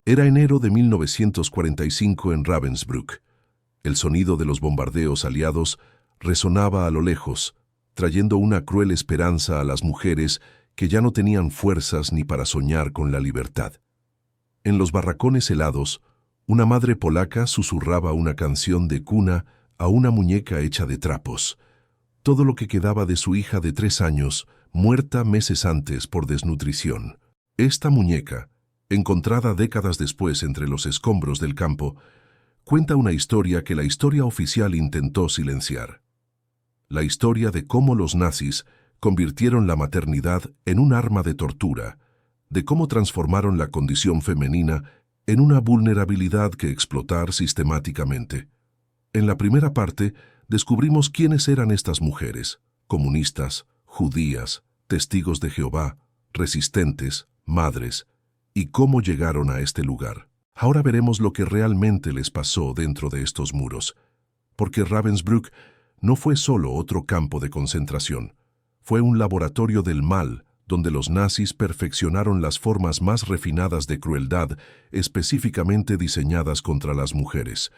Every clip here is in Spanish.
Era enero de 1945 en Ravensbrück. El sonido de los bombardeos aliados resonaba a lo lejos, trayendo una cruel esperanza a las mujeres que ya no tenían fuerzas ni para soñar con la libertad. En los barracones helados, una madre polaca susurraba una canción de cuna a una muñeca hecha de trapos, todo lo que quedaba de su hija de 3 años, muerta meses antes por desnutrición. Esta muñeca, encontrada décadas después entre los escombros del campo, cuenta una historia que la historia oficial intentó silenciar. La historia de cómo los nazis convirtieron la maternidad en un arma de tortura, de cómo transformaron la condición femenina en una vulnerabilidad que explotar sistemáticamente. En la primera parte, descubrimos quiénes eran estas mujeres: comunistas, judías, testigos de Jehová, resistentes, madres, y cómo llegaron a este lugar. Ahora veremos lo que realmente les pasó dentro de estos muros, porque Ravensbrück no fue solo otro campo de concentración, fue un laboratorio del mal donde los nazis perfeccionaron las formas más refinadas de crueldad específicamente diseñadas contra las mujeres.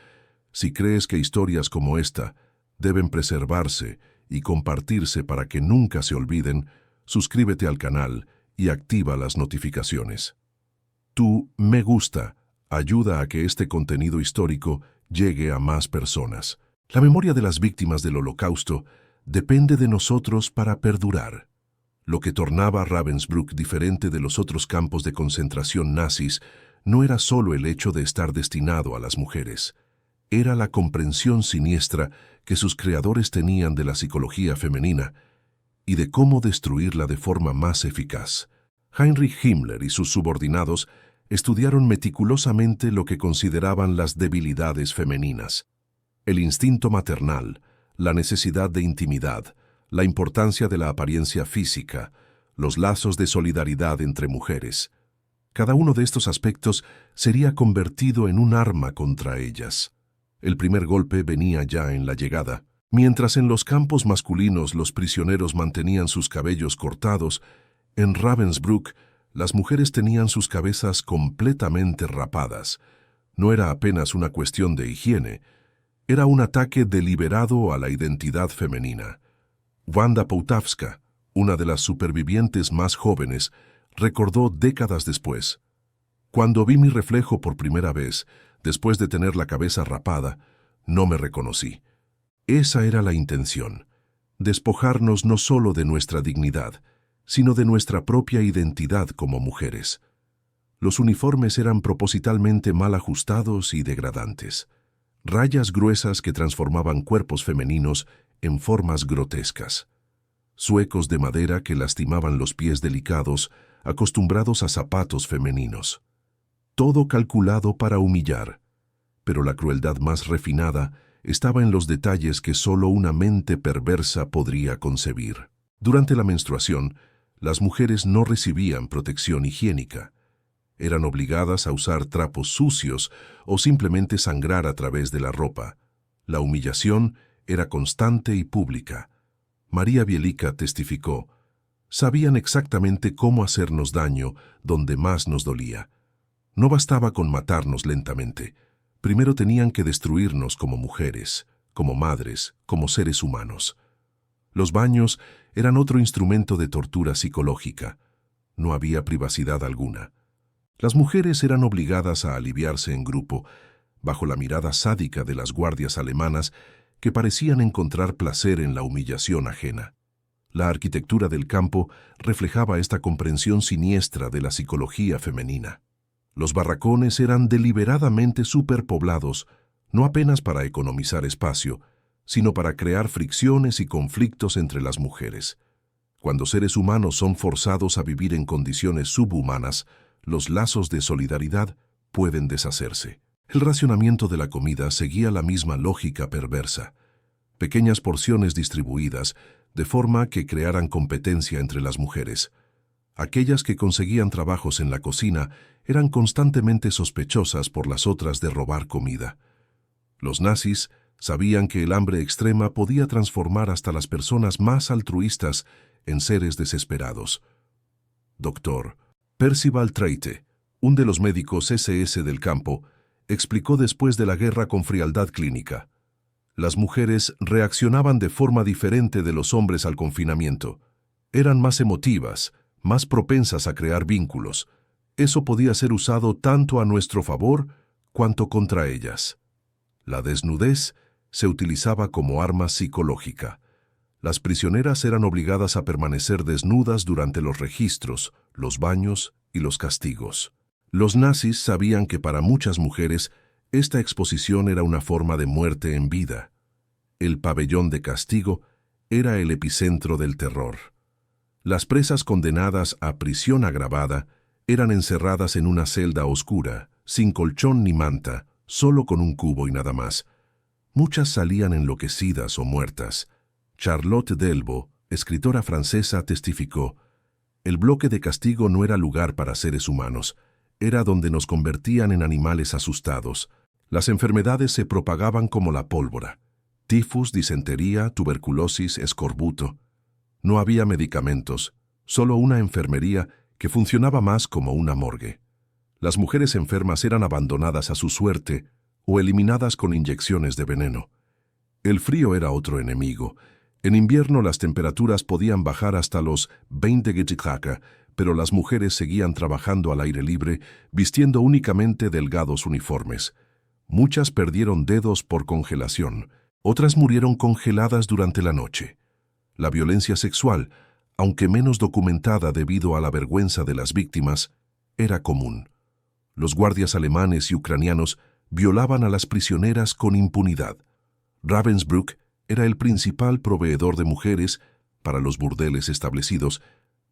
Si crees que historias como esta deben preservarse y compartirse para que nunca se olviden, suscríbete al canal y activa las notificaciones. Tu me gusta ayuda a que este contenido histórico llegue a más personas. La memoria de las víctimas del Holocausto depende de nosotros para perdurar. Lo que tornaba Ravensbrück diferente de los otros campos de concentración nazis no era solo el hecho de estar destinado a las mujeres. Era la comprensión siniestra que sus creadores tenían de la psicología femenina y de cómo destruirla de forma más eficaz. Heinrich Himmler y sus subordinados estudiaron meticulosamente lo que consideraban las debilidades femeninas: el instinto maternal, la necesidad de intimidad, la importancia de la apariencia física, los lazos de solidaridad entre mujeres. Cada uno de estos aspectos sería convertido en un arma contra ellas. El primer golpe venía ya en la llegada. Mientras en los campos masculinos los prisioneros mantenían sus cabellos cortados, en Ravensbrück las mujeres tenían sus cabezas completamente rapadas. No era apenas una cuestión de higiene, era un ataque deliberado a la identidad femenina. Wanda Połtawska, una de las supervivientes más jóvenes, recordó décadas después: cuando vi mi reflejo por primera vez, después de tener la cabeza rapada, no me reconocí. Esa era la intención: despojarnos no solo de nuestra dignidad, sino de nuestra propia identidad como mujeres. Los uniformes eran propositalmente mal ajustados y degradantes. Rayas gruesas que transformaban cuerpos femeninos en formas grotescas. Zuecos de madera que lastimaban los pies delicados, acostumbrados a zapatos femeninos. Todo calculado para humillar. Pero la crueldad más refinada estaba en los detalles que solo una mente perversa podría concebir. Durante la menstruación, las mujeres no recibían protección higiénica. Eran obligadas a usar trapos sucios o simplemente sangrar a través de la ropa. La humillación era constante y pública. María Bielica testificó: sabían exactamente cómo hacernos daño donde más nos dolía. No bastaba con matarnos lentamente. Primero tenían que destruirnos como mujeres, como madres, como seres humanos. Los baños eran otro instrumento de tortura psicológica. No había privacidad alguna. Las mujeres eran obligadas a aliviarse en grupo, bajo la mirada sádica de las guardias alemanas que parecían encontrar placer en la humillación ajena. La arquitectura del campo reflejaba esta comprensión siniestra de la psicología femenina. Los barracones eran deliberadamente superpoblados, no apenas para economizar espacio, sino para crear fricciones y conflictos entre las mujeres. Cuando seres humanos son forzados a vivir en condiciones subhumanas, los lazos de solidaridad pueden deshacerse. El racionamiento de la comida seguía la misma lógica perversa. Pequeñas porciones distribuidas, de forma que crearan competencia entre las mujeres. Aquellas que conseguían trabajos en la cocina eran constantemente sospechosas por las otras de robar comida. Los nazis sabían que el hambre extrema podía transformar hasta las personas más altruistas en seres desesperados. Dr. Percival Treite, Un de los médicos SS del campo explicó después de la guerra con frialdad clínica: las mujeres reaccionaban de forma diferente de los hombres al confinamiento. Eran más emotivas, más propensas a crear vínculos. Eso podía ser usado tanto a nuestro favor cuanto contra ellas. La desnudez se utilizaba como arma psicológica. Las prisioneras eran obligadas a permanecer desnudas durante los registros, los baños y los castigos. Los nazis sabían que para muchas mujeres esta exposición era una forma de muerte en vida. El pabellón de castigo era el epicentro del terror. Las presas condenadas a prisión agravada eran encerradas en una celda oscura, sin colchón ni manta, solo con un cubo y nada más. Muchas salían enloquecidas o muertas. Charlotte Delvaux, escritora francesa, testificó: el bloque de castigo no era lugar para seres humanos, era donde nos convertían en animales asustados. Las enfermedades se propagaban como la pólvora: tifus, disentería, tuberculosis, escorbuto. No había medicamentos, solo una enfermería que funcionaba más como una morgue. Las mujeres enfermas eran abandonadas a su suerte o eliminadas con inyecciones de veneno. El frío era otro enemigo. En invierno las temperaturas podían bajar hasta los 20 grados, pero las mujeres seguían trabajando al aire libre, vistiendo únicamente delgados uniformes. Muchas perdieron dedos por congelación, otras murieron congeladas durante la noche. La violencia sexual, aunque menos documentada debido a la vergüenza de las víctimas, era común. Los guardias alemanes y ucranianos violaban a las prisioneras con impunidad. Ravensbrück era el principal proveedor de mujeres para los burdeles establecidos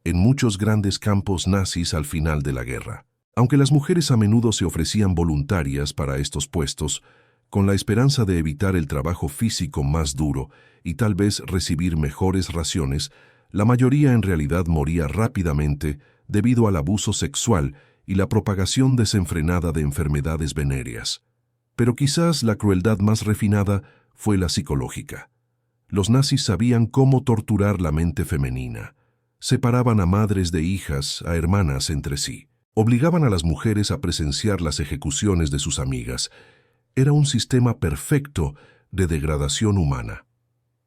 en muchos grandes campos nazis al final de la guerra. Aunque las mujeres a menudo se ofrecían voluntarias para estos puestos, con la esperanza de evitar el trabajo físico más duro y tal vez recibir mejores raciones, la mayoría en realidad moría rápidamente debido al abuso sexual y la propagación desenfrenada de enfermedades venéreas. Pero quizás la crueldad más refinada fue la psicológica. Los nazis sabían cómo torturar la mente femenina. Separaban a madres de hijas, a hermanas entre sí. Obligaban a las mujeres a presenciar las ejecuciones de sus amigas. Era un sistema perfecto de degradación humana.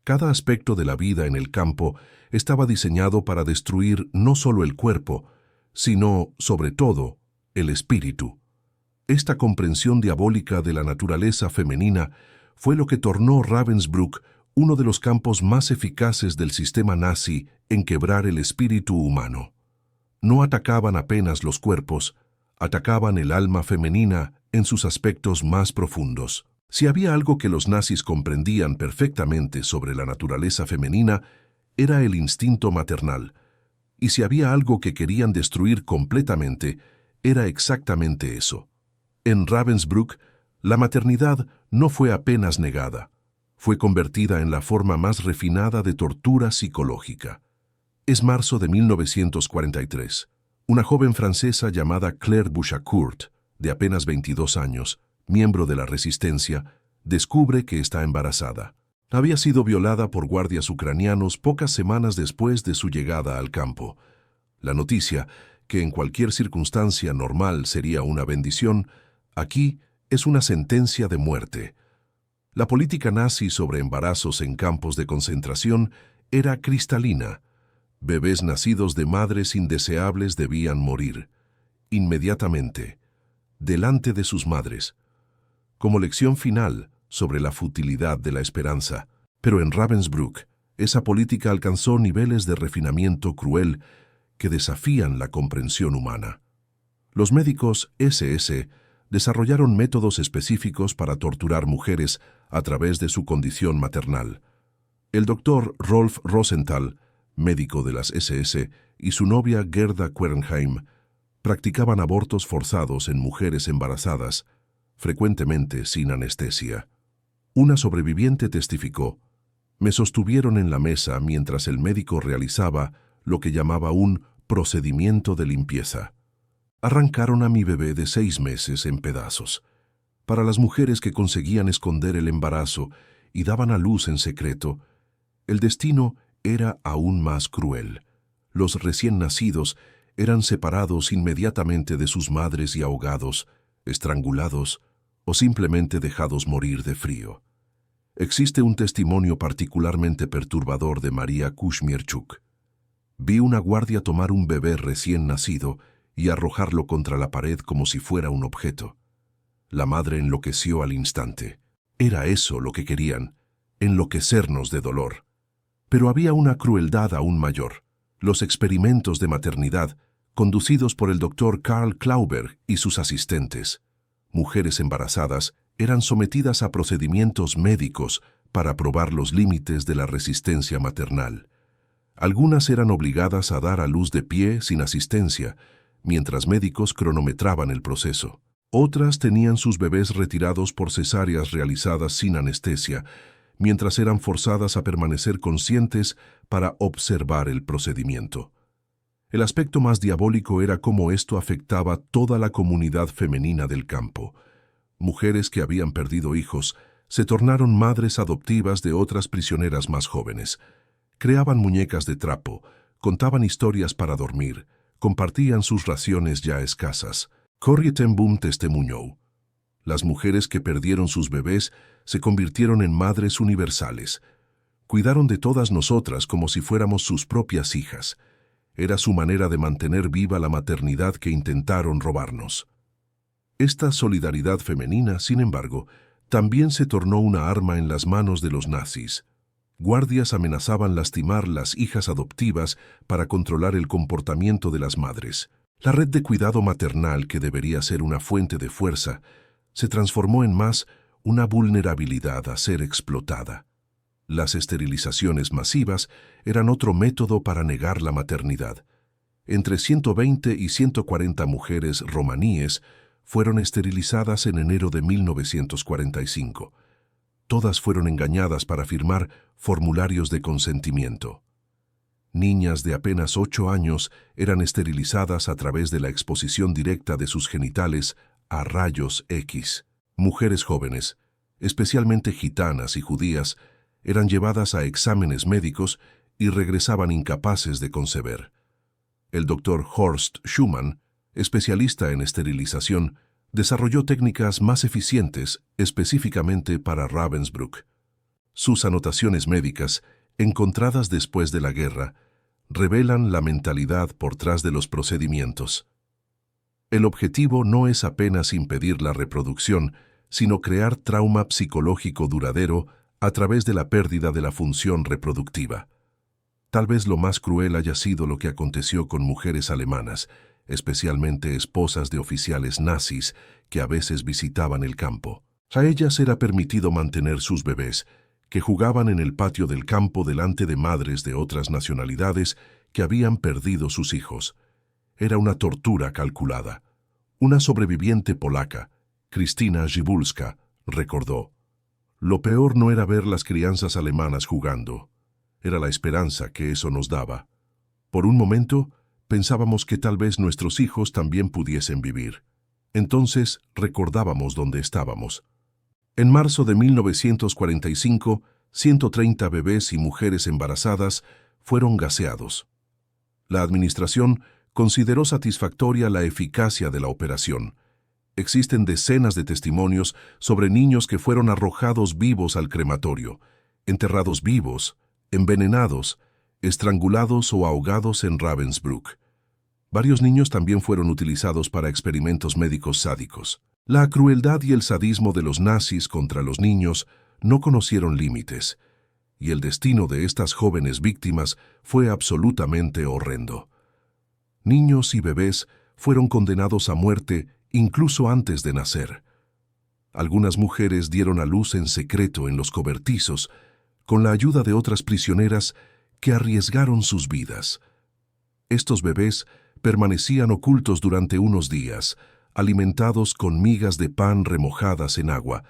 Cada aspecto de la vida en el campo estaba diseñado para destruir no solo el cuerpo, sino, sobre todo, el espíritu. Esta comprensión diabólica de la naturaleza femenina fue lo que tornó Ravensbrück uno de los campos más eficaces del sistema nazi en quebrar el espíritu humano. No atacaban apenas los cuerpos, atacaban el alma femenina en sus aspectos más profundos. Si había algo que los nazis comprendían perfectamente sobre la naturaleza femenina, era el instinto maternal. Y si había algo que querían destruir completamente, era exactamente eso. En Ravensbrück, la maternidad no fue apenas negada, fue convertida en la forma más refinada de tortura psicológica. Es marzo de 1943. Una joven francesa llamada Claire Bouchacourt, de apenas 22 años, miembro de la Resistencia, descubre que está embarazada. Había sido violada por guardias ucranianos pocas semanas después de su llegada al campo. La noticia, que en cualquier circunstancia normal sería una bendición, aquí es una sentencia de muerte. La política nazi sobre embarazos en campos de concentración era cristalina. Bebés nacidos de madres indeseables debían morir, inmediatamente, delante de sus madres, como lección final sobre la futilidad de la esperanza. Pero en Ravensbrück, esa política alcanzó niveles de refinamiento cruel que desafían la comprensión humana. Los médicos SS desarrollaron métodos específicos para torturar mujeres a través de su condición maternal. El doctor Rolf Rosenthal, médico de las SS, y su novia Gerda Quernheim practicaban abortos forzados en mujeres embarazadas, frecuentemente sin anestesia. Una sobreviviente testificó: me sostuvieron en la mesa mientras el médico realizaba lo que llamaba un procedimiento de limpieza. Arrancaron a mi bebé de 6 meses en pedazos. Para las mujeres que conseguían esconder el embarazo y daban a luz en secreto, el destino era aún más cruel. Los recién nacidos eran separados inmediatamente de sus madres y ahogados, estrangulados o simplemente dejados morir de frío. Existe un testimonio particularmente perturbador de María Kushmierchuk. Vi una guardia tomar un bebé recién nacido y arrojarlo contra la pared como si fuera un objeto. La madre enloqueció al instante. Era eso lo que querían, enloquecernos de dolor. Pero había una crueldad aún mayor. Los experimentos de maternidad, conducidos por el doctor Karl Klauber y sus asistentes. Mujeres embarazadas eran sometidas a procedimientos médicos para probar los límites de la resistencia maternal. Algunas eran obligadas a dar a luz de pie sin asistencia, mientras médicos cronometraban el proceso. Otras tenían sus bebés retirados por cesáreas realizadas sin anestesia, mientras eran forzadas a permanecer conscientes para observar el procedimiento. El aspecto más diabólico era cómo esto afectaba toda la comunidad femenina del campo. Mujeres que habían perdido hijos se tornaron madres adoptivas de otras prisioneras más jóvenes. Creaban muñecas de trapo, contaban historias para dormir, compartían sus raciones ya escasas. Corrie ten Boom testimonió: las mujeres que perdieron sus bebés se convirtieron en madres universales. Cuidaron de todas nosotras como si fuéramos sus propias hijas. Era su manera de mantener viva la maternidad que intentaron robarnos. Esta solidaridad femenina, sin embargo, también se tornó una arma en las manos de los nazis. Guardias amenazaban lastimar las hijas adoptivas para controlar el comportamiento de las madres. La red de cuidado maternal, que debería ser una fuente de fuerza, se transformó en más una vulnerabilidad a ser explotada. Las esterilizaciones masivas eran otro método para negar la maternidad. Entre 120 y 140 mujeres romaníes fueron esterilizadas en enero de 1945. Todas fueron engañadas para firmar formularios de consentimiento. Niñas de apenas 8 años eran esterilizadas a través de la exposición directa de sus genitales a rayos X. Mujeres jóvenes, especialmente gitanas y judías, eran llevadas a exámenes médicos y regresaban incapaces de conceber. El doctor Horst Schumann, especialista en esterilización, desarrolló técnicas más eficientes específicamente para Ravensbrück. Sus anotaciones médicas, encontradas después de la guerra, revelan la mentalidad por tras de los procedimientos. El objetivo no es apenas impedir la reproducción, sino crear trauma psicológico duradero a través de la pérdida de la función reproductiva. Tal vez lo más cruel haya sido lo que aconteció con mujeres alemanas, especialmente esposas de oficiales nazis que a veces visitaban el campo. A ellas era permitido mantener sus bebés, que jugaban en el patio del campo delante de madres de otras nacionalidades que habían perdido sus hijos. Era una tortura calculada. Una sobreviviente polaca, Krystyna Zibulska, recordó: lo peor no era ver las crianzas alemanas jugando, era la esperanza que eso nos daba. Por un momento, pensábamos que tal vez nuestros hijos también pudiesen vivir. Entonces, recordábamos dónde estábamos. En marzo de 1945, 130 bebés y mujeres embarazadas fueron gaseados. La administración consideró satisfactoria la eficacia de la operación. Existen decenas de testimonios sobre niños que fueron arrojados vivos al crematorio, enterrados vivos, envenenados, estrangulados o ahogados en Ravensbrück. Varios niños también fueron utilizados para experimentos médicos sádicos. La crueldad y el sadismo de los nazis contra los niños no conocieron límites, y el destino de estas jóvenes víctimas fue absolutamente horrendo. Niños y bebés fueron condenados a muerte incluso antes de nacer. Algunas mujeres dieron a luz en secreto en los cobertizos, con la ayuda de otras prisioneras que arriesgaron sus vidas. Estos bebés permanecían ocultos durante unos días, alimentados con migas de pan remojadas en agua,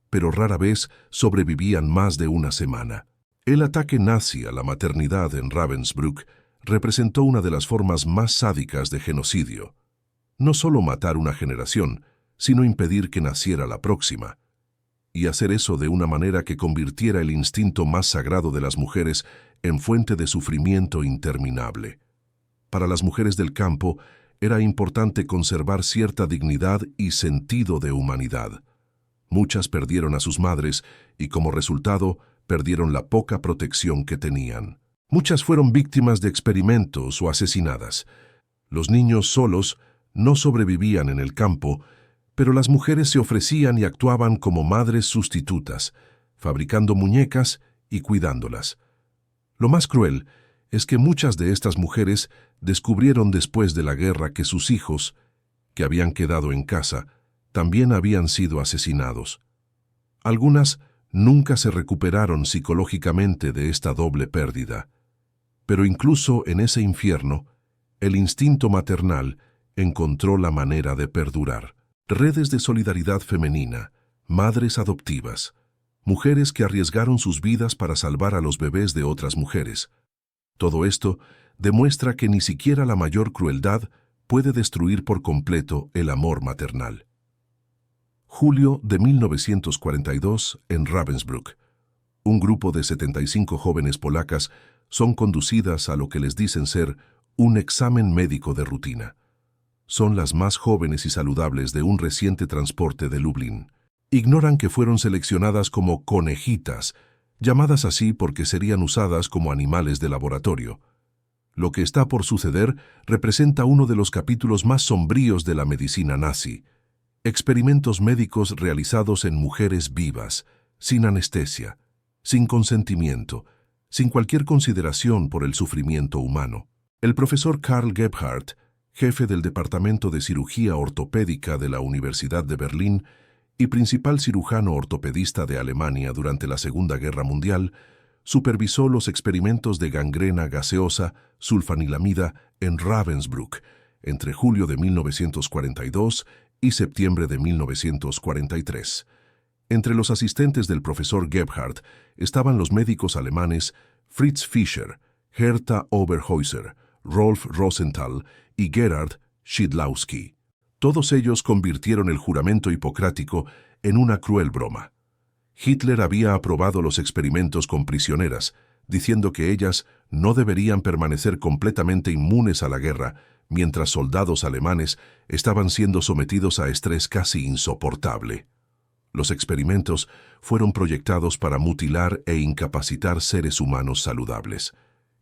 pero rara vez sobrevivían más de una semana. El ataque nazi a la maternidad en Ravensbrück representó una de las formas más sádicas de genocidio. No solo matar una generación, sino impedir que naciera la próxima. Y hacer eso de una manera que convirtiera el instinto más sagrado de las mujeres en fuente de sufrimiento interminable. Para las mujeres del campo, era importante conservar cierta dignidad y sentido de humanidad. Muchas perdieron a sus madres y, como resultado, perdieron la poca protección que tenían. Muchas fueron víctimas de experimentos o asesinadas. Los niños solos no sobrevivían en el campo, pero las mujeres se ofrecían y actuaban como madres sustitutas, fabricando muñecas y cuidándolas. Lo más cruel es que muchas de estas mujeres descubrieron después de la guerra que sus hijos, que habían quedado en casa, también habían sido asesinados. Algunas nunca se recuperaron psicológicamente de esta doble pérdida. Pero incluso en ese infierno, el instinto maternal encontró la manera de perdurar. Redes de solidaridad femenina, madres adoptivas, mujeres que arriesgaron sus vidas para salvar a los bebés de otras mujeres. Todo esto demuestra que ni siquiera la mayor crueldad puede destruir por completo el amor maternal. Julio de 1942 en Ravensbrück. Un grupo de 75 jóvenes polacas son conducidas a lo que les dicen ser un examen médico de rutina. Son las más jóvenes y saludables de un reciente transporte de Lublin. Ignoran que fueron seleccionadas como conejitas, llamadas así porque serían usadas como animales de laboratorio. Lo que está por suceder representa uno de los capítulos más sombríos de la medicina nazi. Experimentos médicos realizados en mujeres vivas, sin anestesia, sin consentimiento, sin cualquier consideración por el sufrimiento humano. El profesor Karl Gebhardt, jefe del Departamento de Cirugía Ortopédica de la Universidad de Berlín y principal cirujano ortopedista de Alemania durante la Segunda Guerra Mundial, supervisó los experimentos de gangrena gaseosa sulfanilamida en Ravensbrück entre julio de 1942 y septiembre de 1943. Entre los asistentes del profesor Gebhardt estaban los médicos alemanes Fritz Fischer, Hertha Oberhäuser, Rolf Rosenthal y Gerhard Schidlowski. Todos ellos convirtieron el juramento hipocrático en una cruel broma. Hitler había aprobado los experimentos con prisioneras, diciendo que ellas no deberían permanecer completamente inmunes a la guerra, mientras soldados alemanes estaban siendo sometidos a estrés casi insoportable. Los experimentos fueron proyectados para mutilar e incapacitar seres humanos saludables.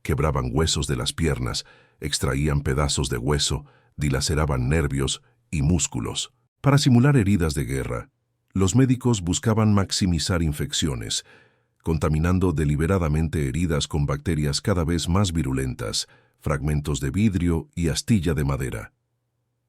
Quebraban huesos de las piernas, extraían pedazos de hueso, dilaceraban nervios y músculos. Para simular heridas de guerra, los médicos buscaban maximizar infecciones, contaminando deliberadamente heridas con bacterias cada vez más virulentas, fragmentos de vidrio y astilla de madera.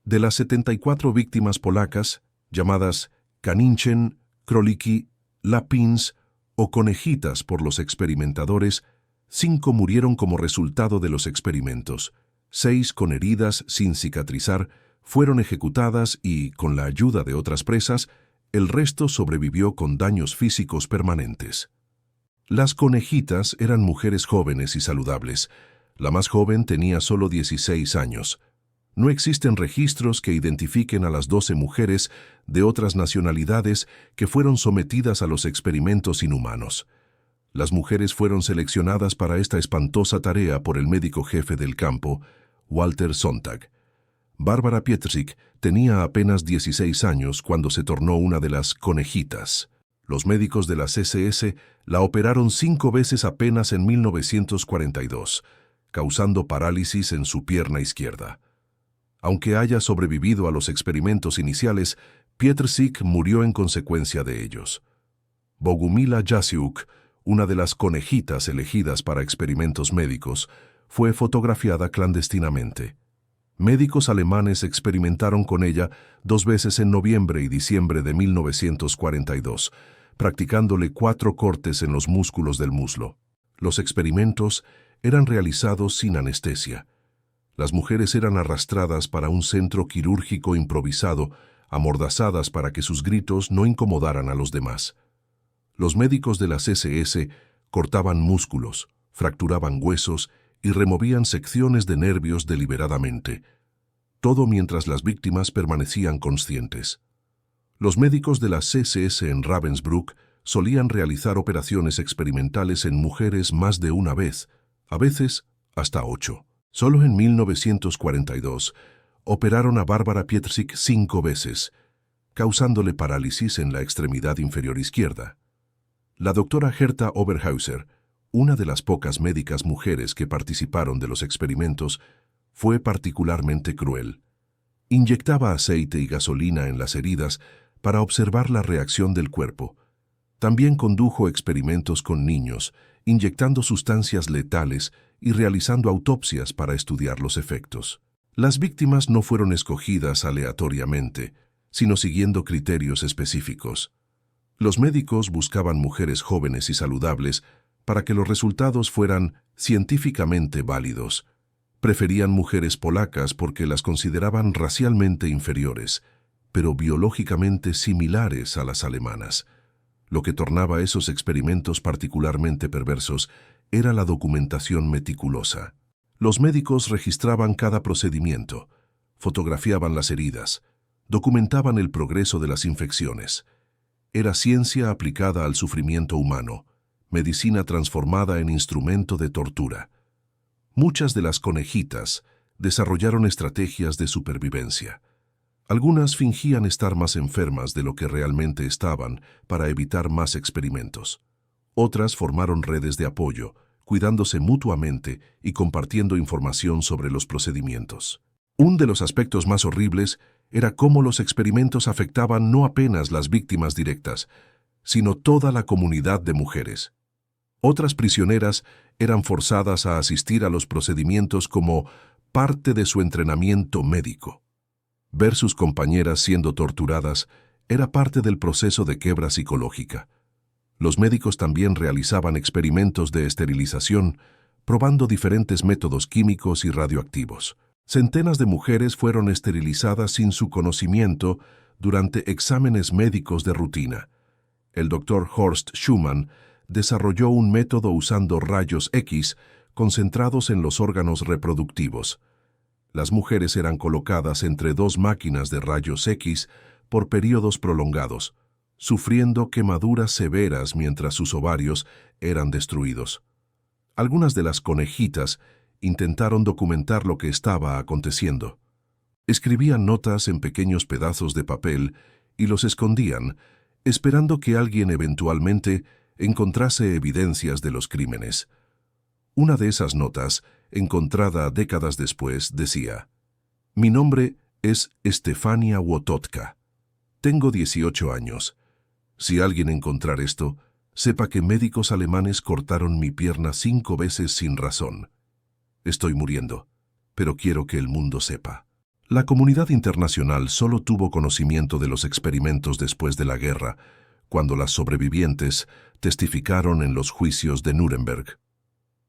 De las 74 víctimas polacas, llamadas Kaninchen, Króliki, Lapins o conejitas por los experimentadores, 5 murieron como resultado de los experimentos, 6 con heridas sin cicatrizar fueron ejecutadas y, con la ayuda de otras presas, el resto sobrevivió con daños físicos permanentes. Las conejitas eran mujeres jóvenes y saludables. La más joven tenía solo 16 años. No existen registros que identifiquen a las 12 mujeres de otras nacionalidades que fueron sometidas a los experimentos inhumanos. Las mujeres fueron seleccionadas para esta espantosa tarea por el médico jefe del campo, Walter Sonntag. Bárbara Pietrzyk tenía apenas 16 años cuando se tornó una de las conejitas. Los médicos de las SS la operaron 5 veces apenas en 1942, causando parálisis en su pierna izquierda. Aunque haya sobrevivido a los experimentos iniciales, Pietrzyk murió en consecuencia de ellos. Bogumila Jasiuk, una de las conejitas elegidas para experimentos médicos, fue fotografiada clandestinamente. Médicos alemanes experimentaron con ella 2 veces en noviembre y diciembre de 1942, practicándole 4 cortes en los músculos del muslo. Los experimentos eran realizados sin anestesia. Las mujeres eran arrastradas para un centro quirúrgico improvisado, amordazadas para que sus gritos no incomodaran a los demás. Los médicos de las SS cortaban músculos, fracturaban huesos y removían secciones de nervios deliberadamente, todo mientras las víctimas permanecían conscientes. Los médicos de las SS en Ravensbrück solían realizar operaciones experimentales en mujeres más de una vez, a veces hasta 8. Solo en 1942 operaron a Barbara Pietrzyk 5 veces, causándole parálisis en la extremidad inferior izquierda. La doctora Herta Oberhauser, una de las pocas médicas mujeres que participaron de los experimentos, fue particularmente cruel. Inyectaba aceite y gasolina en las heridas para observar la reacción del cuerpo. También condujo experimentos con niños, inyectando sustancias letales y realizando autopsias para estudiar los efectos. Las víctimas no fueron escogidas aleatoriamente, sino siguiendo criterios específicos. Los médicos buscaban mujeres jóvenes y saludables para que los resultados fueran científicamente válidos. Preferían mujeres polacas porque las consideraban racialmente inferiores, pero biológicamente similares a las alemanas. Lo que tornaba esos experimentos particularmente perversos era la documentación meticulosa. Los médicos registraban cada procedimiento, fotografiaban las heridas, documentaban el progreso de las infecciones. Era ciencia aplicada al sufrimiento humano, medicina transformada en instrumento de tortura. Muchas de las conejitas desarrollaron estrategias de supervivencia. Algunas fingían estar más enfermas de lo que realmente estaban para evitar más experimentos. Otras formaron redes de apoyo, cuidándose mutuamente y compartiendo información sobre los procedimientos. Uno de los aspectos más horribles era cómo los experimentos afectaban no apenas las víctimas directas, sino toda la comunidad de mujeres. Otras prisioneras eran forzadas a asistir a los procedimientos como parte de su entrenamiento médico. Ver sus compañeras siendo torturadas era parte del proceso de quiebra psicológica. Los médicos también realizaban experimentos de esterilización, probando diferentes métodos químicos y radioactivos. Centenas de mujeres fueron esterilizadas sin su conocimiento durante exámenes médicos de rutina. El doctor Horst Schumann desarrolló un método usando rayos X concentrados en los órganos reproductivos. Las mujeres eran colocadas entre 2 máquinas de rayos X por periodos prolongados, sufriendo quemaduras severas mientras sus ovarios eran destruidos. Algunas de las conejitas intentaron documentar lo que estaba aconteciendo. Escribían notas en pequeños pedazos de papel y los escondían, esperando que alguien eventualmente encontrase evidencias de los crímenes. Una de esas notas, encontrada décadas después, decía: «Mi nombre es Stefania Wototka. Tengo 18 años. Si alguien encontrar esto, sepa que médicos alemanes cortaron mi pierna 5 veces sin razón. Estoy muriendo, pero quiero que el mundo sepa». La comunidad internacional solo tuvo conocimiento de los experimentos después de la guerra, cuando las sobrevivientes testificaron en los juicios de Nuremberg.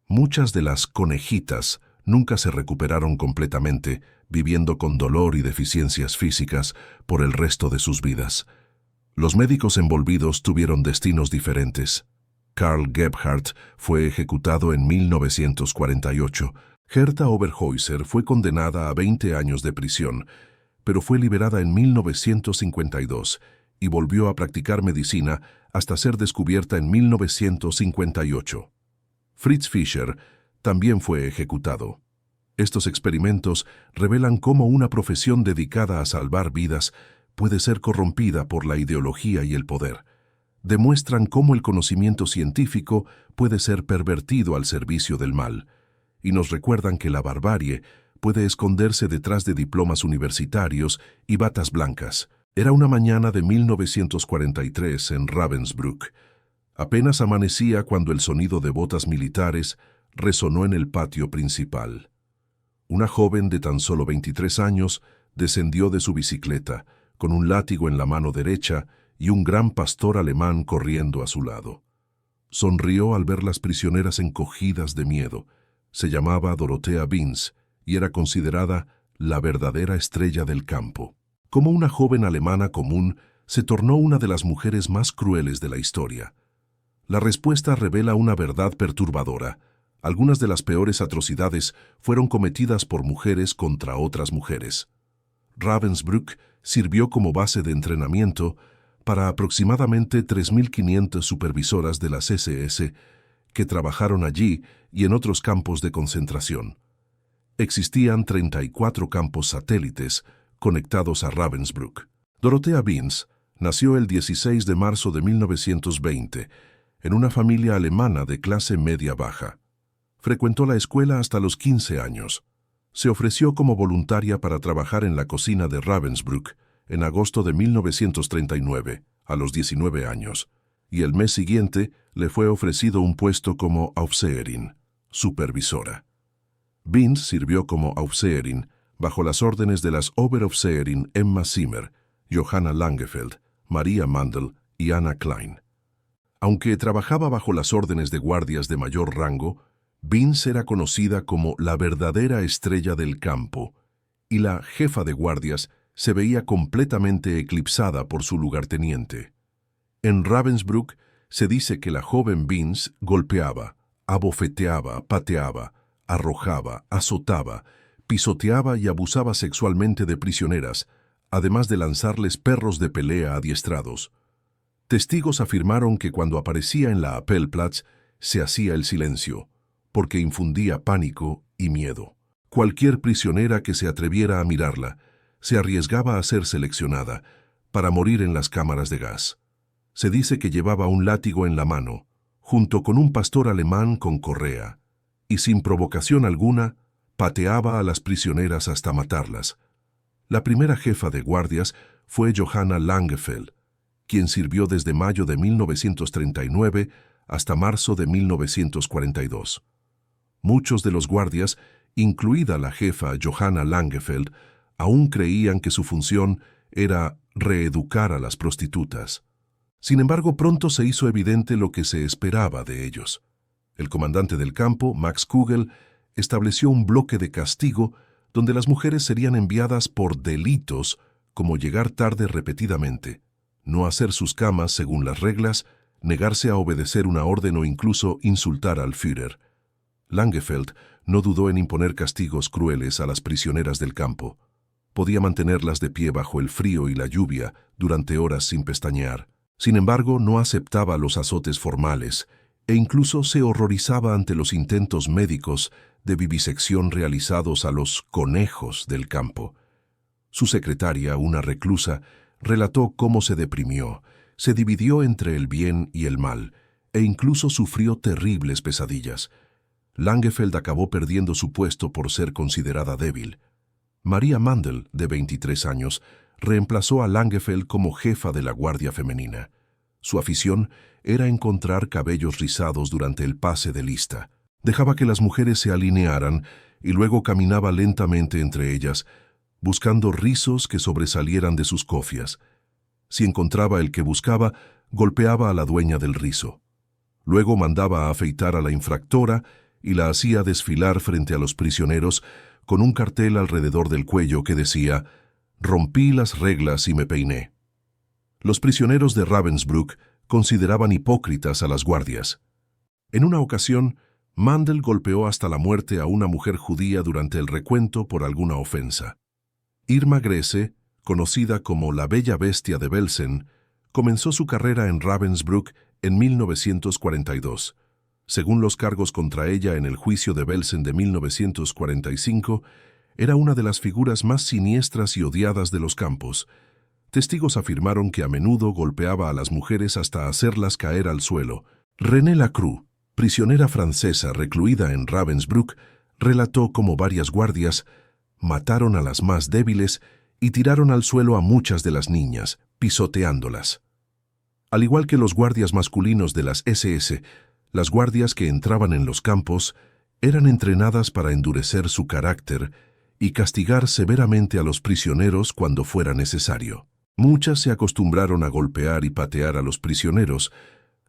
Muchas de las conejitas nunca se recuperaron completamente, viviendo con dolor y deficiencias físicas por el resto de sus vidas. Los médicos envolvidos tuvieron destinos diferentes. Karl Gebhardt fue ejecutado en 1948. Herta Oberhauser fue condenada a 20 años de prisión, pero fue liberada en 1952 y volvió a practicar medicina hasta ser descubierta en 1958. Fritz Fischer también fue ejecutado. Estos experimentos revelan cómo una profesión dedicada a salvar vidas puede ser corrompida por la ideología y el poder. Demuestran cómo el conocimiento científico puede ser pervertido al servicio del mal, y nos recuerdan que la barbarie puede esconderse detrás de diplomas universitarios y batas blancas. Era una mañana de 1943 en Ravensbrück. Apenas amanecía cuando el sonido de botas militares resonó en el patio principal. Una joven de tan solo 23 años descendió de su bicicleta, con un látigo en la mano derecha y un gran pastor alemán corriendo a su lado. Sonrió al ver las prisioneras encogidas de miedo. Se llamaba Dorothea Binz y era considerada la verdadera estrella del campo. Como una joven alemana común, se tornó una de las mujeres más crueles de la historia. La respuesta revela una verdad perturbadora. Algunas de las peores atrocidades fueron cometidas por mujeres contra otras mujeres. Ravensbrück sirvió como base de entrenamiento para aproximadamente 3.500 supervisoras de las SS que trabajaron allí y en otros campos de concentración. Existían 34 campos satélites conectados a Ravensbrück. Dorothea Binz nació el 16 de marzo de 1920 en una familia alemana de clase media-baja. Frecuentó la escuela hasta los 15 años. Se ofreció como voluntaria para trabajar en la cocina de Ravensbrück en agosto de 1939, a los 19 años, y el mes siguiente le fue ofrecido un puesto como Aufseherin, supervisora. Binz sirvió como Aufseherin bajo las órdenes de las Oberaufseherin Emma Zimmer, Johanna Langefeld, Maria Mandl y Anna Klein. Aunque trabajaba bajo las órdenes de guardias de mayor rango, Binz era conocida como la verdadera estrella del campo, y la jefa de guardias se veía completamente eclipsada por su lugarteniente. En Ravensbrück se dice que la joven Binz golpeaba, abofeteaba, pateaba, arrojaba, azotaba, pisoteaba y abusaba sexualmente de prisioneras, además de lanzarles perros de pelea adiestrados. Testigos afirmaron que cuando aparecía en la Appellplatz se hacía el silencio, porque infundía pánico y miedo. Cualquier prisionera que se atreviera a mirarla se arriesgaba a ser seleccionada para morir en las cámaras de gas. Se dice que llevaba un látigo en la mano, junto con un pastor alemán con correa, y sin provocación alguna, pateaba a las prisioneras hasta matarlas. La primera jefa de guardias fue Johanna Langefeld, quien sirvió desde mayo de 1939 hasta marzo de 1942. Muchos de los guardias, incluida la jefa Johanna Langefeld, aún creían que su función era reeducar a las prostitutas. Sin embargo, pronto se hizo evidente lo que se esperaba de ellos. El comandante del campo, Max Kugel, estableció un bloque de castigo donde las mujeres serían enviadas por delitos como llegar tarde repetidamente, no hacer sus camas según las reglas, negarse a obedecer una orden o incluso insultar al Führer. Langefeld no dudó en imponer castigos crueles a las prisioneras del campo. Podía mantenerlas de pie bajo el frío y la lluvia durante horas sin pestañear. Sin embargo, no aceptaba los azotes formales e incluso se horrorizaba ante los intentos médicos de vivisección realizados a los conejos del campo. Su secretaria, una reclusa, relató cómo se deprimió, se dividió entre el bien y el mal, e incluso sufrió terribles pesadillas. Langefeld acabó perdiendo su puesto por ser considerada débil. Maria Mandl, de 23 años, reemplazó a Langefeld como jefa de la Guardia Femenina. Su afición era encontrar cabellos rizados durante el pase de lista. Dejaba que las mujeres se alinearan y luego caminaba lentamente entre ellas, buscando rizos que sobresalieran de sus cofias. Si encontraba el que buscaba, golpeaba a la dueña del rizo. Luego mandaba a afeitar a la infractora y la hacía desfilar frente a los prisioneros con un cartel alrededor del cuello que decía: «Rompí las reglas y me peiné». Los prisioneros de Ravensbrück consideraban hipócritas a las guardias. En una ocasión, Mandl golpeó hasta la muerte a una mujer judía durante el recuento por alguna ofensa. Irma Grese, conocida como la Bella Bestia de Belsen, comenzó su carrera en Ravensbrück en 1942. Según los cargos contra ella en el juicio de Belsen de 1945, era una de las figuras más siniestras y odiadas de los campos. Testigos afirmaron que a menudo golpeaba a las mujeres hasta hacerlas caer al suelo. René Lacroix, prisionera francesa recluida en Ravensbrück, relató cómo varias guardias mataron a las más débiles y tiraron al suelo a muchas de las niñas, pisoteándolas. Al igual que los guardias masculinos de las SS, las guardias que entraban en los campos eran entrenadas para endurecer su carácter y castigar severamente a los prisioneros cuando fuera necesario. Muchas se acostumbraron a golpear y patear a los prisioneros,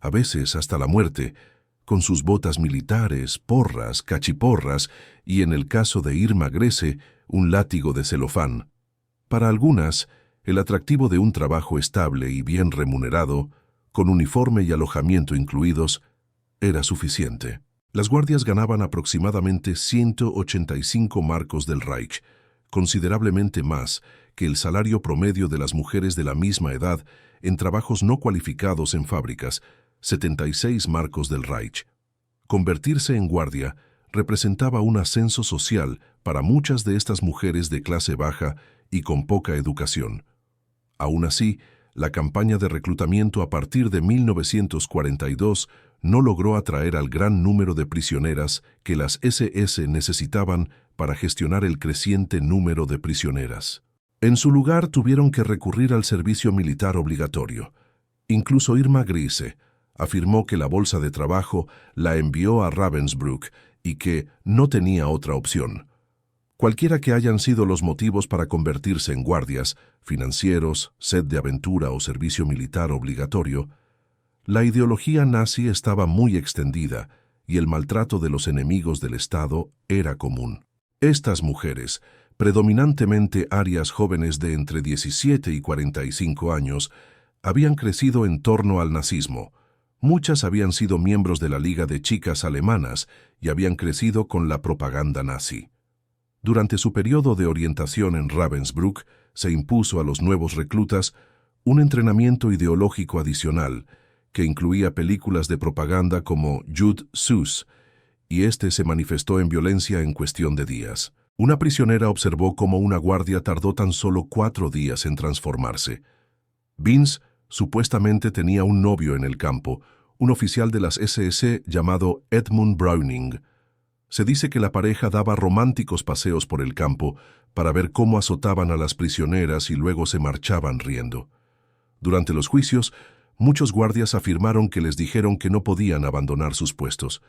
a veces hasta la muerte, con sus botas militares, porras, cachiporras y, en el caso de Irma Grese, un látigo de celofán. Para algunas, el atractivo de un trabajo estable y bien remunerado, con uniforme y alojamiento incluidos, era suficiente. Las guardias ganaban aproximadamente 185 marcos del Reich, considerablemente más que el salario promedio de las mujeres de la misma edad en trabajos no cualificados en fábricas, 76 marcos del Reich. Convertirse en guardia representaba un ascenso social para muchas de estas mujeres de clase baja y con poca educación. Aún así, la campaña de reclutamiento a partir de 1942 no logró atraer al gran número de prisioneras que las SS necesitaban para gestionar el creciente número de prisioneras. En su lugar tuvieron que recurrir al servicio militar obligatorio. Incluso Irma Grise afirmó que la bolsa de trabajo la envió a Ravensbrück y que no tenía otra opción. Cualquiera que hayan sido los motivos para convertirse en guardias, financieros, sed de aventura o servicio militar obligatorio, la ideología nazi estaba muy extendida y el maltrato de los enemigos del Estado era común. Estas mujeres, predominantemente arias jóvenes de entre 17 y 45 años, habían crecido en torno al nazismo. Muchas habían sido miembros de la Liga de Chicas Alemanas y habían crecido con la propaganda nazi. Durante su periodo de orientación en Ravensbrück, se impuso a los nuevos reclutas un entrenamiento ideológico adicional que incluía películas de propaganda como Jude Süß, y este se manifestó en violencia en cuestión de días. Una prisionera observó cómo una guardia tardó tan solo 4 días en transformarse. Vince supuestamente tenía un novio en el campo, un oficial de las SS llamado Edmund Browning. Se dice que la pareja daba románticos paseos por el campo para ver cómo azotaban a las prisioneras y luego se marchaban riendo. Durante los juicios, muchos guardias afirmaron que les dijeron que no podían abandonar sus puestos.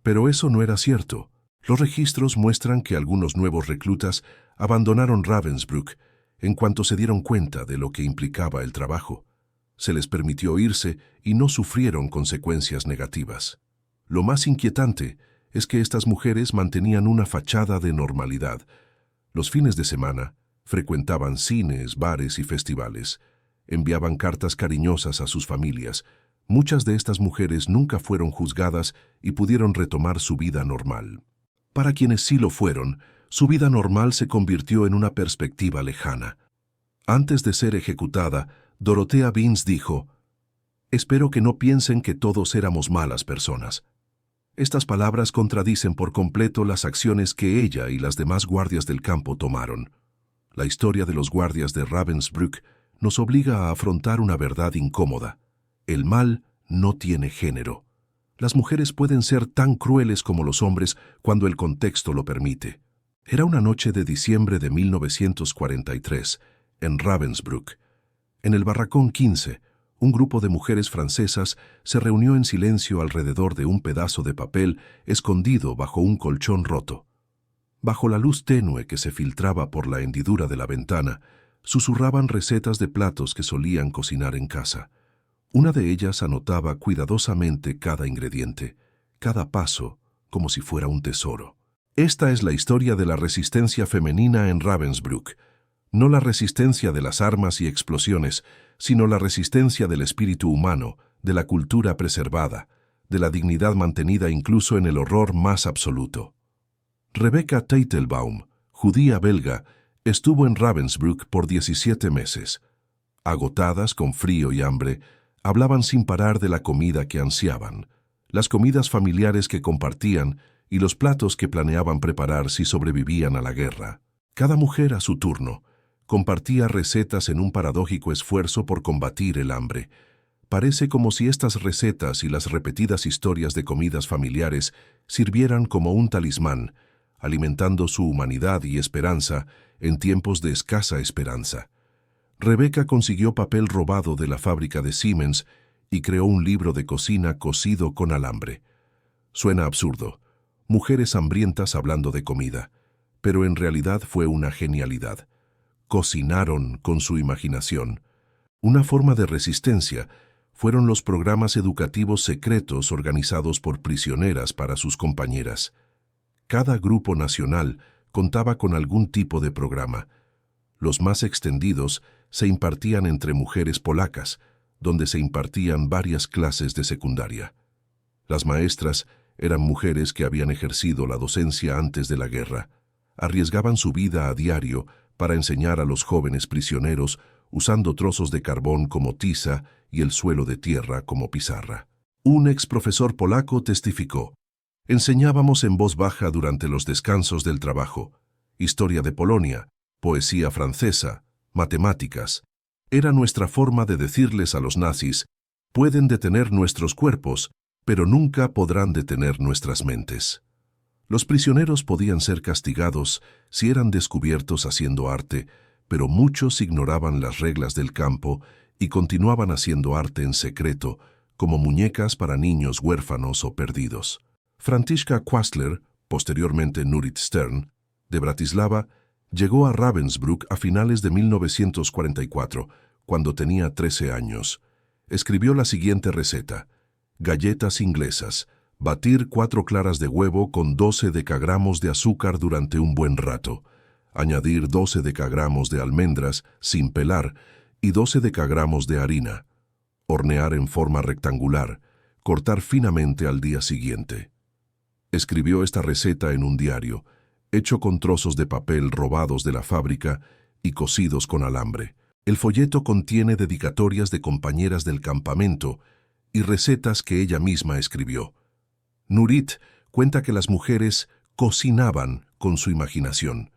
Pero eso no era cierto. Los registros muestran que algunos nuevos reclutas abandonaron Ravensbrück en cuanto se dieron cuenta de lo que implicaba el trabajo. Se les permitió irse y no sufrieron consecuencias negativas. Lo más inquietante es que estas mujeres mantenían una fachada de normalidad. Los fines de semana frecuentaban cines, bares y festivales. Enviaban cartas cariñosas a sus familias. Muchas de estas mujeres nunca fueron juzgadas y pudieron retomar su vida normal. Para quienes sí lo fueron, su vida normal se convirtió en una perspectiva lejana. Antes de ser ejecutada, Dorothea Vince dijo: «Espero que no piensen que todos éramos malas personas». Estas palabras contradicen por completo las acciones que ella y las demás guardias del campo tomaron. La historia de los guardias de Ravensbrück nos obliga a afrontar una verdad incómoda. El mal no tiene género. Las mujeres pueden ser tan crueles como los hombres cuando el contexto lo permite. Era una noche de diciembre de 1943, en Ravensbrück. En el barracón 15, un grupo de mujeres francesas se reunió en silencio alrededor de un pedazo de papel escondido bajo un colchón roto. Bajo la luz tenue que se filtraba por la hendidura de la ventana, susurraban recetas de platos que solían cocinar en casa. Una de ellas anotaba cuidadosamente cada ingrediente, cada paso, como si fuera un tesoro. Esta es la historia de la resistencia femenina en Ravensbrück. No la resistencia de las armas y explosiones, sino la resistencia del espíritu humano, de la cultura preservada, de la dignidad mantenida incluso en el horror más absoluto. Rebecca Teitelbaum, judía belga, estuvo en Ravensbrück por 17 meses. Agotadas, con frío y hambre, hablaban sin parar de la comida que ansiaban, las comidas familiares que compartían y los platos que planeaban preparar si sobrevivían a la guerra. Cada mujer a su turno compartía recetas en un paradójico esfuerzo por combatir el hambre. Parece como si estas recetas y las repetidas historias de comidas familiares sirvieran como un talismán, alimentando su humanidad y esperanza en tiempos de escasa esperanza. Rebecca consiguió papel robado de la fábrica de Siemens y creó un libro de cocina cosido con alambre. Suena absurdo, mujeres hambrientas hablando de comida, pero en realidad fue una genialidad. Cocinaron con su imaginación. Una forma de resistencia fueron los programas educativos secretos organizados por prisioneras para sus compañeras. Cada grupo nacional contaba con algún tipo de programa. Los más extendidos se impartían entre mujeres polacas, donde se impartían varias clases de secundaria. Las maestras eran mujeres que habían ejercido la docencia antes de la guerra. Arriesgaban su vida a diario para enseñar a los jóvenes prisioneros usando trozos de carbón como tiza y el suelo de tierra como pizarra. Un ex profesor polaco testificó: Enseñábamos en voz baja durante los descansos del trabajo, historia de Polonia, poesía francesa, matemáticas. Era nuestra forma de decirles a los nazis: pueden detener nuestros cuerpos, pero nunca podrán detener nuestras mentes. Los prisioneros podían ser castigados si eran descubiertos haciendo arte, pero muchos ignoraban las reglas del campo y continuaban haciendo arte en secreto, como muñecas para niños huérfanos o perdidos. Františka Quastler, posteriormente Nurit Stern, de Bratislava, llegó a Ravensbrück a finales de 1944, cuando tenía 13 años. Escribió la siguiente receta: galletas inglesas, batir 4 claras de huevo con 12 decagramos de azúcar durante un buen rato, añadir 12 decagramos de almendras sin pelar y 12 decagramos de harina, hornear en forma rectangular, cortar finamente al día siguiente. Escribió esta receta en un diario, hecho con trozos de papel robados de la fábrica y cosidos con alambre. El folleto contiene dedicatorias de compañeras del campamento y recetas que ella misma escribió. Nurit cuenta que las mujeres cocinaban con su imaginación.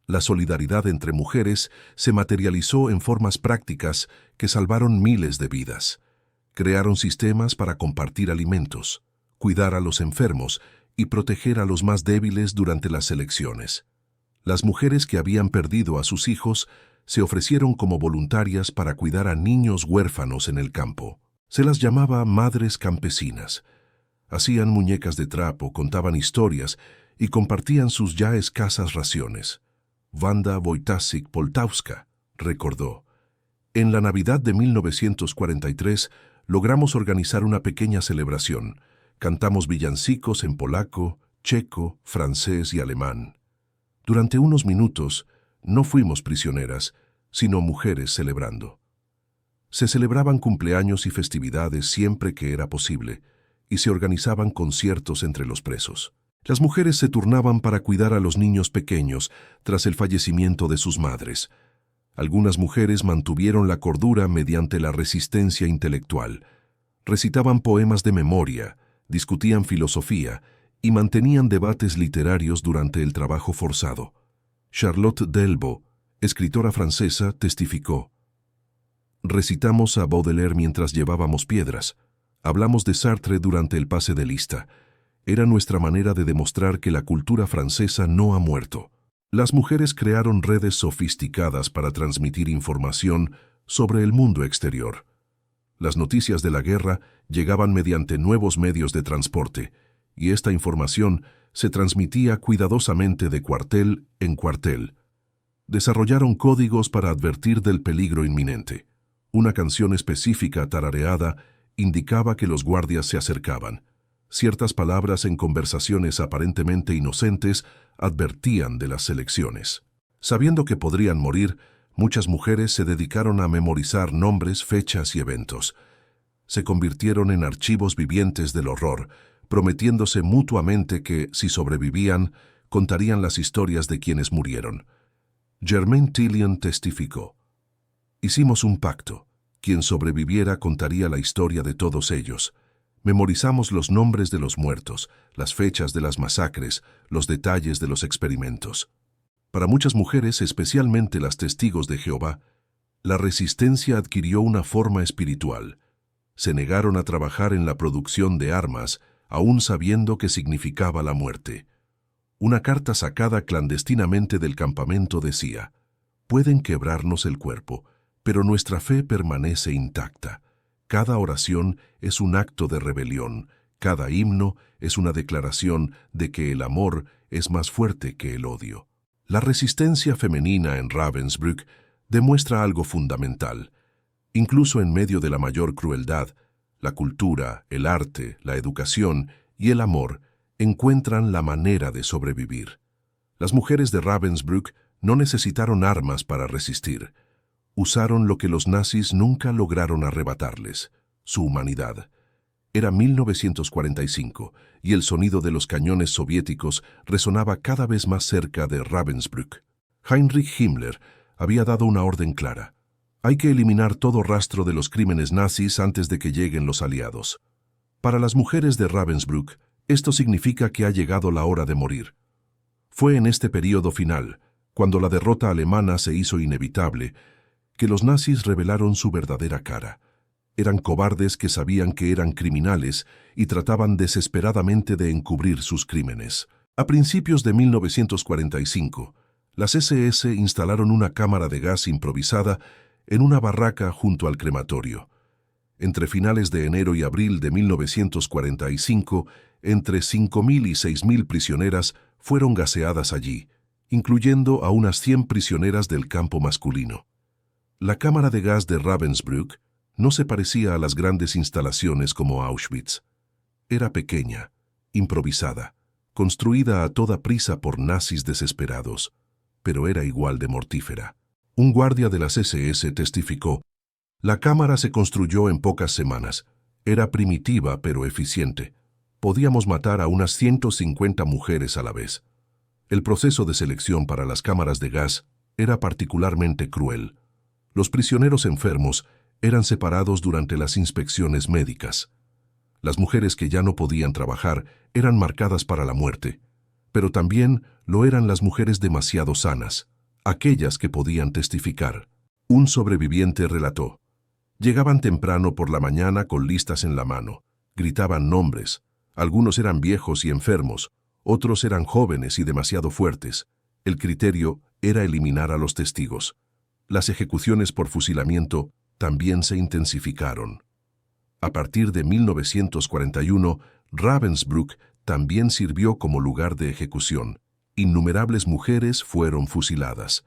La solidaridad entre mujeres se materializó en formas prácticas que salvaron miles de vidas. Crearon sistemas para compartir alimentos, cuidar a los enfermos y proteger a los más débiles durante las elecciones. Las mujeres que habían perdido a sus hijos se ofrecieron como voluntarias para cuidar a niños huérfanos en el campo. Se las llamaba madres campesinas. Hacían muñecas de trapo, contaban historias y compartían sus ya escasas raciones. Wanda Wojtasik-Poltawska recordó: en la Navidad de 1943 logramos organizar una pequeña celebración. Cantamos villancicos en polaco, checo, francés y alemán. Durante unos minutos no fuimos prisioneras, sino mujeres celebrando. Se celebraban cumpleaños y festividades siempre que era posible, y se organizaban conciertos entre los presos. Las mujeres se turnaban para cuidar a los niños pequeños tras el fallecimiento de sus madres. Algunas mujeres mantuvieron la cordura mediante la resistencia intelectual. Recitaban poemas de memoria, discutían filosofía y mantenían debates literarios durante el trabajo forzado. Charlotte Delbo, escritora francesa, testificó: recitamos a Baudelaire mientras llevábamos piedras. Hablamos de Sartre durante el pase de lista. Era nuestra manera de demostrar que la cultura francesa no ha muerto. Las mujeres crearon redes sofisticadas para transmitir información sobre el mundo exterior. Las noticias de la guerra llegaban mediante nuevos medios de transporte, y esta información se transmitía cuidadosamente de cuartel en cuartel. Desarrollaron códigos para advertir del peligro inminente. Una canción específica tarareada indicaba que los guardias se acercaban. Ciertas palabras en conversaciones aparentemente inocentes advertían de las elecciones. Sabiendo que podrían morir, muchas mujeres se dedicaron a memorizar nombres, fechas y eventos. Se convirtieron en archivos vivientes del horror, prometiéndose mutuamente que, si sobrevivían, contarían las historias de quienes murieron. Germaine Tillion testificó: hicimos un pacto. Quien sobreviviera contaría la historia de todos ellos. Memorizamos los nombres de los muertos, las fechas de las masacres, los detalles de los experimentos. Para muchas mujeres, especialmente las testigos de Jehová, la resistencia adquirió una forma espiritual. Se negaron a trabajar en la producción de armas, aún sabiendo que significaba la muerte. Una carta sacada clandestinamente del campamento decía: pueden quebrarnos el cuerpo, pero nuestra fe permanece intacta. Cada oración es un acto de rebelión, cada himno es una declaración de que el amor es más fuerte que el odio. La resistencia femenina en Ravensbrück demuestra algo fundamental. Incluso en medio de la mayor crueldad, la cultura, el arte, la educación y el amor encuentran la manera de sobrevivir. Las mujeres de Ravensbrück no necesitaron armas para resistir. Usaron lo que los nazis nunca lograron arrebatarles: su humanidad. Era 1945 y el sonido de los cañones soviéticos resonaba cada vez más cerca de Ravensbrück. Heinrich Himmler había dado una orden clara: hay que eliminar todo rastro de los crímenes nazis antes de que lleguen los aliados. Para las mujeres de Ravensbrück, Esto significa que ha llegado la hora de morir. Fue en este período final, cuando la derrota alemana se hizo inevitable, que los nazis revelaron su verdadera cara. Eran cobardes que sabían que eran criminales y trataban desesperadamente de encubrir sus crímenes. A principios de 1945, las SS instalaron una cámara de gas improvisada en una barraca junto al crematorio. Entre finales de enero y abril de 1945, entre 5.000 y 6.000 prisioneras fueron gaseadas allí, incluyendo a unas 100 prisioneras del campo masculino. La cámara de gas de Ravensbrück no se parecía a las grandes instalaciones como Auschwitz. Era pequeña, improvisada, construida a toda prisa por nazis desesperados, pero era igual de mortífera. Un guardia de las SS testificó: la cámara se construyó en pocas semanas. Era primitiva pero eficiente. Podíamos matar a unas 150 mujeres a la vez. El proceso de selección para las cámaras de gas era particularmente cruel. Los prisioneros enfermos eran separados durante las inspecciones médicas. Las mujeres que ya no podían trabajar eran marcadas para la muerte, pero también lo eran las mujeres demasiado sanas, aquellas que podían testificar. Un sobreviviente relató: llegaban temprano por la mañana con listas en la mano, gritaban nombres. Algunos eran viejos y enfermos, otros eran jóvenes y demasiado fuertes. El criterio era eliminar a los testigos. Las ejecuciones por fusilamiento también se intensificaron. A partir de 1941, Ravensbrück también sirvió como lugar de ejecución. Innumerables mujeres fueron fusiladas.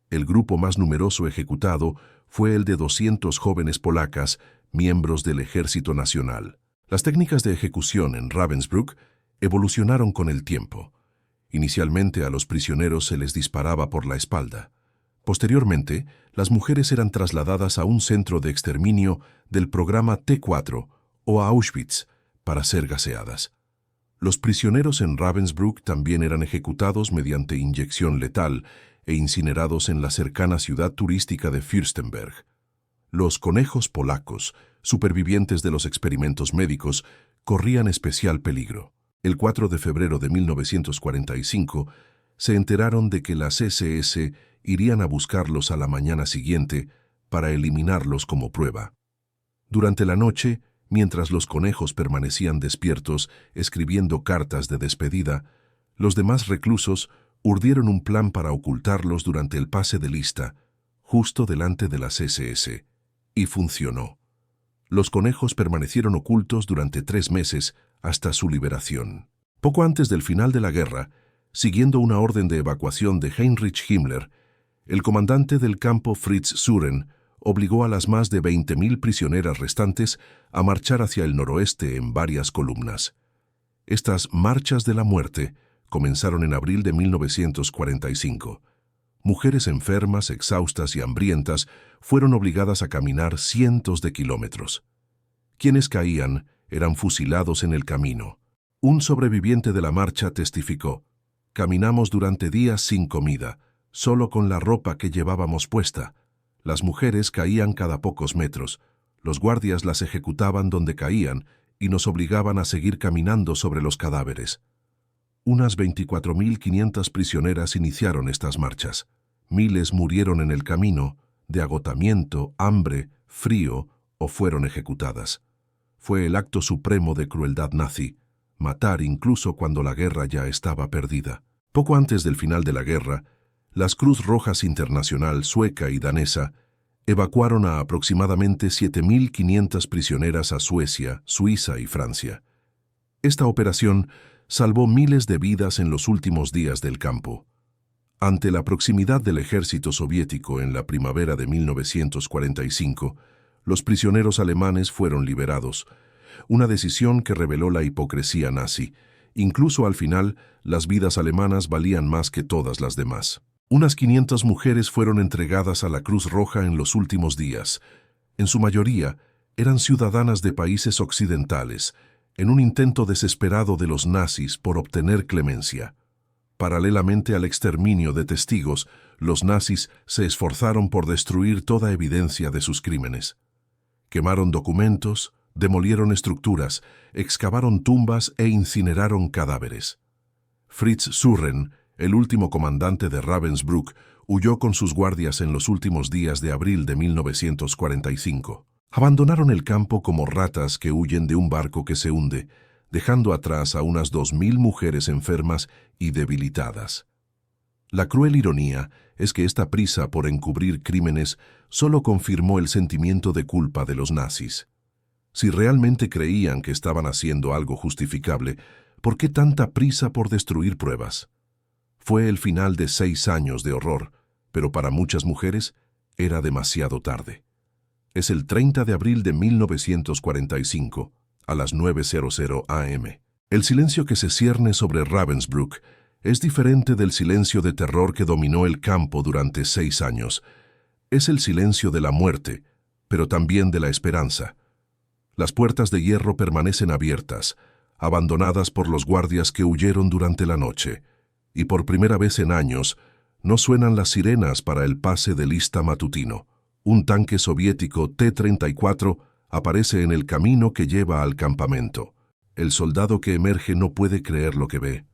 El grupo más numeroso ejecutado fue el de 200 jóvenes polacas, miembros del Ejército Nacional. Las técnicas de ejecución en Ravensbrück evolucionaron con el tiempo. Inicialmente a los prisioneros se les disparaba por la espalda. Posteriormente, las mujeres eran trasladadas a un centro de exterminio del programa T4 o a Auschwitz para ser gaseadas. Los prisioneros en Ravensbrück también eran ejecutados mediante inyección letal e incinerados en la cercana ciudad turística de Fürstenberg. Los conejos polacos, supervivientes de los experimentos médicos, corrían especial peligro. El 4 de febrero de 1945 se enteraron de que las SS irían a buscarlos a la mañana siguiente para eliminarlos como prueba. Durante la noche, mientras los conejos permanecían despiertos escribiendo cartas de despedida, los demás reclusos urdieron un plan para ocultarlos durante el pase de lista, justo delante de las SS, y funcionó. Los conejos permanecieron ocultos durante 3 meses hasta su liberación. Poco antes del final de la guerra, siguiendo una orden de evacuación de Heinrich Himmler, el comandante del campo Fritz Suren obligó a las más de 20.000 prisioneras restantes a marchar hacia el noroeste en varias columnas. Estas marchas de la muerte comenzaron en abril de 1945. Mujeres enfermas, exhaustas y hambrientas fueron obligadas a caminar cientos de kilómetros. Quienes caían eran fusilados en el camino. Un sobreviviente de la marcha testificó: caminamos durante días sin comida, solo con la ropa que llevábamos puesta. Las mujeres caían cada pocos metros. Los guardias las ejecutaban donde caían y nos obligaban a seguir caminando sobre los cadáveres. Unas 24.500 prisioneras iniciaron estas marchas. Miles murieron en el camino, de agotamiento, hambre, frío, o fueron ejecutadas. Fue el acto supremo de crueldad nazi, matar incluso cuando la guerra ya estaba perdida. Poco antes del final de la guerra, las Cruz Rojas Internacional sueca y danesa evacuaron a aproximadamente 7.500 prisioneras a Suecia, Suiza y Francia. Esta operación salvó miles de vidas en los últimos días del campo. Ante la proximidad del ejército soviético en la primavera de 1945, los prisioneros alemanes fueron liberados, una decisión que reveló la hipocresía nazi. Incluso al final, las vidas alemanas valían más que todas las demás. Unas 500 mujeres fueron entregadas a la Cruz Roja en los últimos días. En su mayoría, eran ciudadanas de países occidentales, en un intento desesperado de los nazis por obtener clemencia. Paralelamente al exterminio de testigos, los nazis se esforzaron por destruir toda evidencia de sus crímenes. Quemaron documentos, Demolieron estructuras, excavaron tumbas e incineraron cadáveres. Fritz Surren, el último comandante de Ravensbrück, huyó con sus guardias en los últimos días de abril de 1945. Abandonaron el campo como ratas que huyen de un barco que se hunde, dejando atrás a unas 2000 mujeres enfermas y debilitadas. La cruel ironía es que esta prisa por encubrir crímenes solo confirmó el sentimiento de culpa de los nazis. Si realmente creían que estaban haciendo algo justificable, ¿por qué tanta prisa por destruir pruebas? Fue el final de 6 años de horror, pero para muchas mujeres era demasiado tarde. Es el 30 de abril de 1945, a las 9:00 am. El silencio que se cierne sobre Ravensbrück es diferente del silencio de terror que dominó el campo durante 6 años. Es el silencio de la muerte, pero también de la esperanza. Las puertas de hierro permanecen abiertas, abandonadas por los guardias que huyeron durante la noche, y por primera vez en años no suenan las sirenas para el pase de lista matutino. Un tanque soviético T-34 aparece en el camino que lleva al campamento. El soldado que emerge no puede creer lo que ve.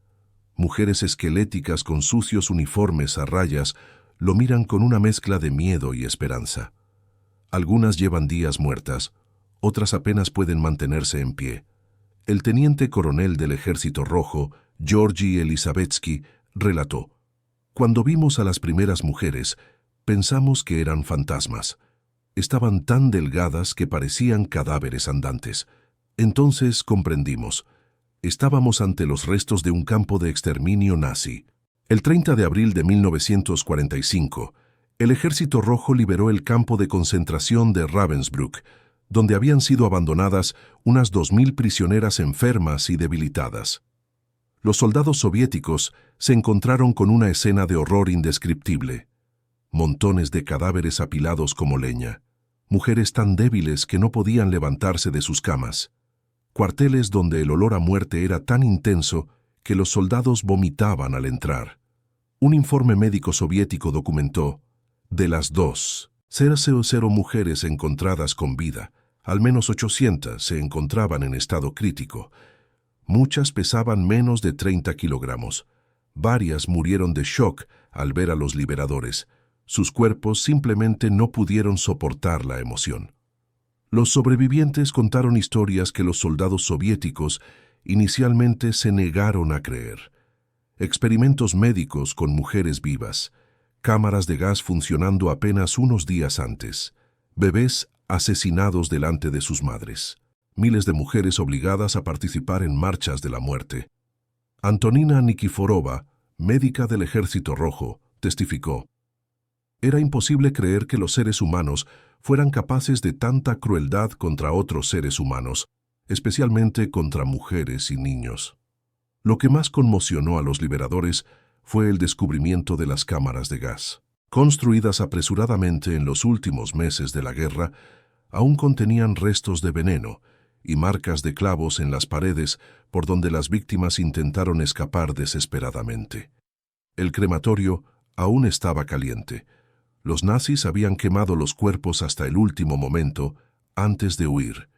Mujeres esqueléticas con sucios uniformes a rayas lo miran con una mezcla de miedo y esperanza. Algunas llevan días muertas, otras apenas pueden mantenerse en pie. El teniente coronel del Ejército Rojo, Georgi Elisabetsky, relató: «Cuando vimos a las primeras mujeres, pensamos que eran fantasmas. Estaban tan delgadas que parecían cadáveres andantes. Entonces comprendimos. Estábamos ante los restos de un campo de exterminio nazi». El 30 de abril de 1945, el Ejército Rojo liberó el campo de concentración de Ravensbrück, donde habían sido abandonadas unas 2000 prisioneras enfermas y debilitadas. Los soldados soviéticos se encontraron con una escena de horror indescriptible. Montones de cadáveres apilados como leña, mujeres tan débiles que no podían levantarse de sus camas, cuarteles donde el olor a muerte era tan intenso que los soldados vomitaban al entrar. Un informe médico soviético documentó: de las 2,000 mujeres encontradas con vida, al menos 800 se encontraban en estado crítico. Muchas pesaban menos de 30 kilogramos. Varias murieron de shock al ver a los liberadores. Sus cuerpos simplemente no pudieron soportar la emoción. Los sobrevivientes contaron historias que los soldados soviéticos inicialmente se negaron a creer. Experimentos médicos con mujeres vivas, cámaras de gas funcionando apenas unos días antes, bebés asesinados delante de sus madres, miles de mujeres obligadas a participar en marchas de la muerte. Antonina Nikiforova, médica del Ejército Rojo, testificó: «Era imposible creer que los seres humanos fueran capaces de tanta crueldad contra otros seres humanos, especialmente contra mujeres y niños». Lo que más conmocionó a los liberadores fue el descubrimiento de las cámaras de gas. Construidas apresuradamente en los últimos meses de la guerra, aún contenían restos de veneno y marcas de clavos en las paredes por donde las víctimas intentaron escapar desesperadamente. El crematorio aún estaba caliente. Los nazis habían quemado los cuerpos hasta el último momento antes de huir.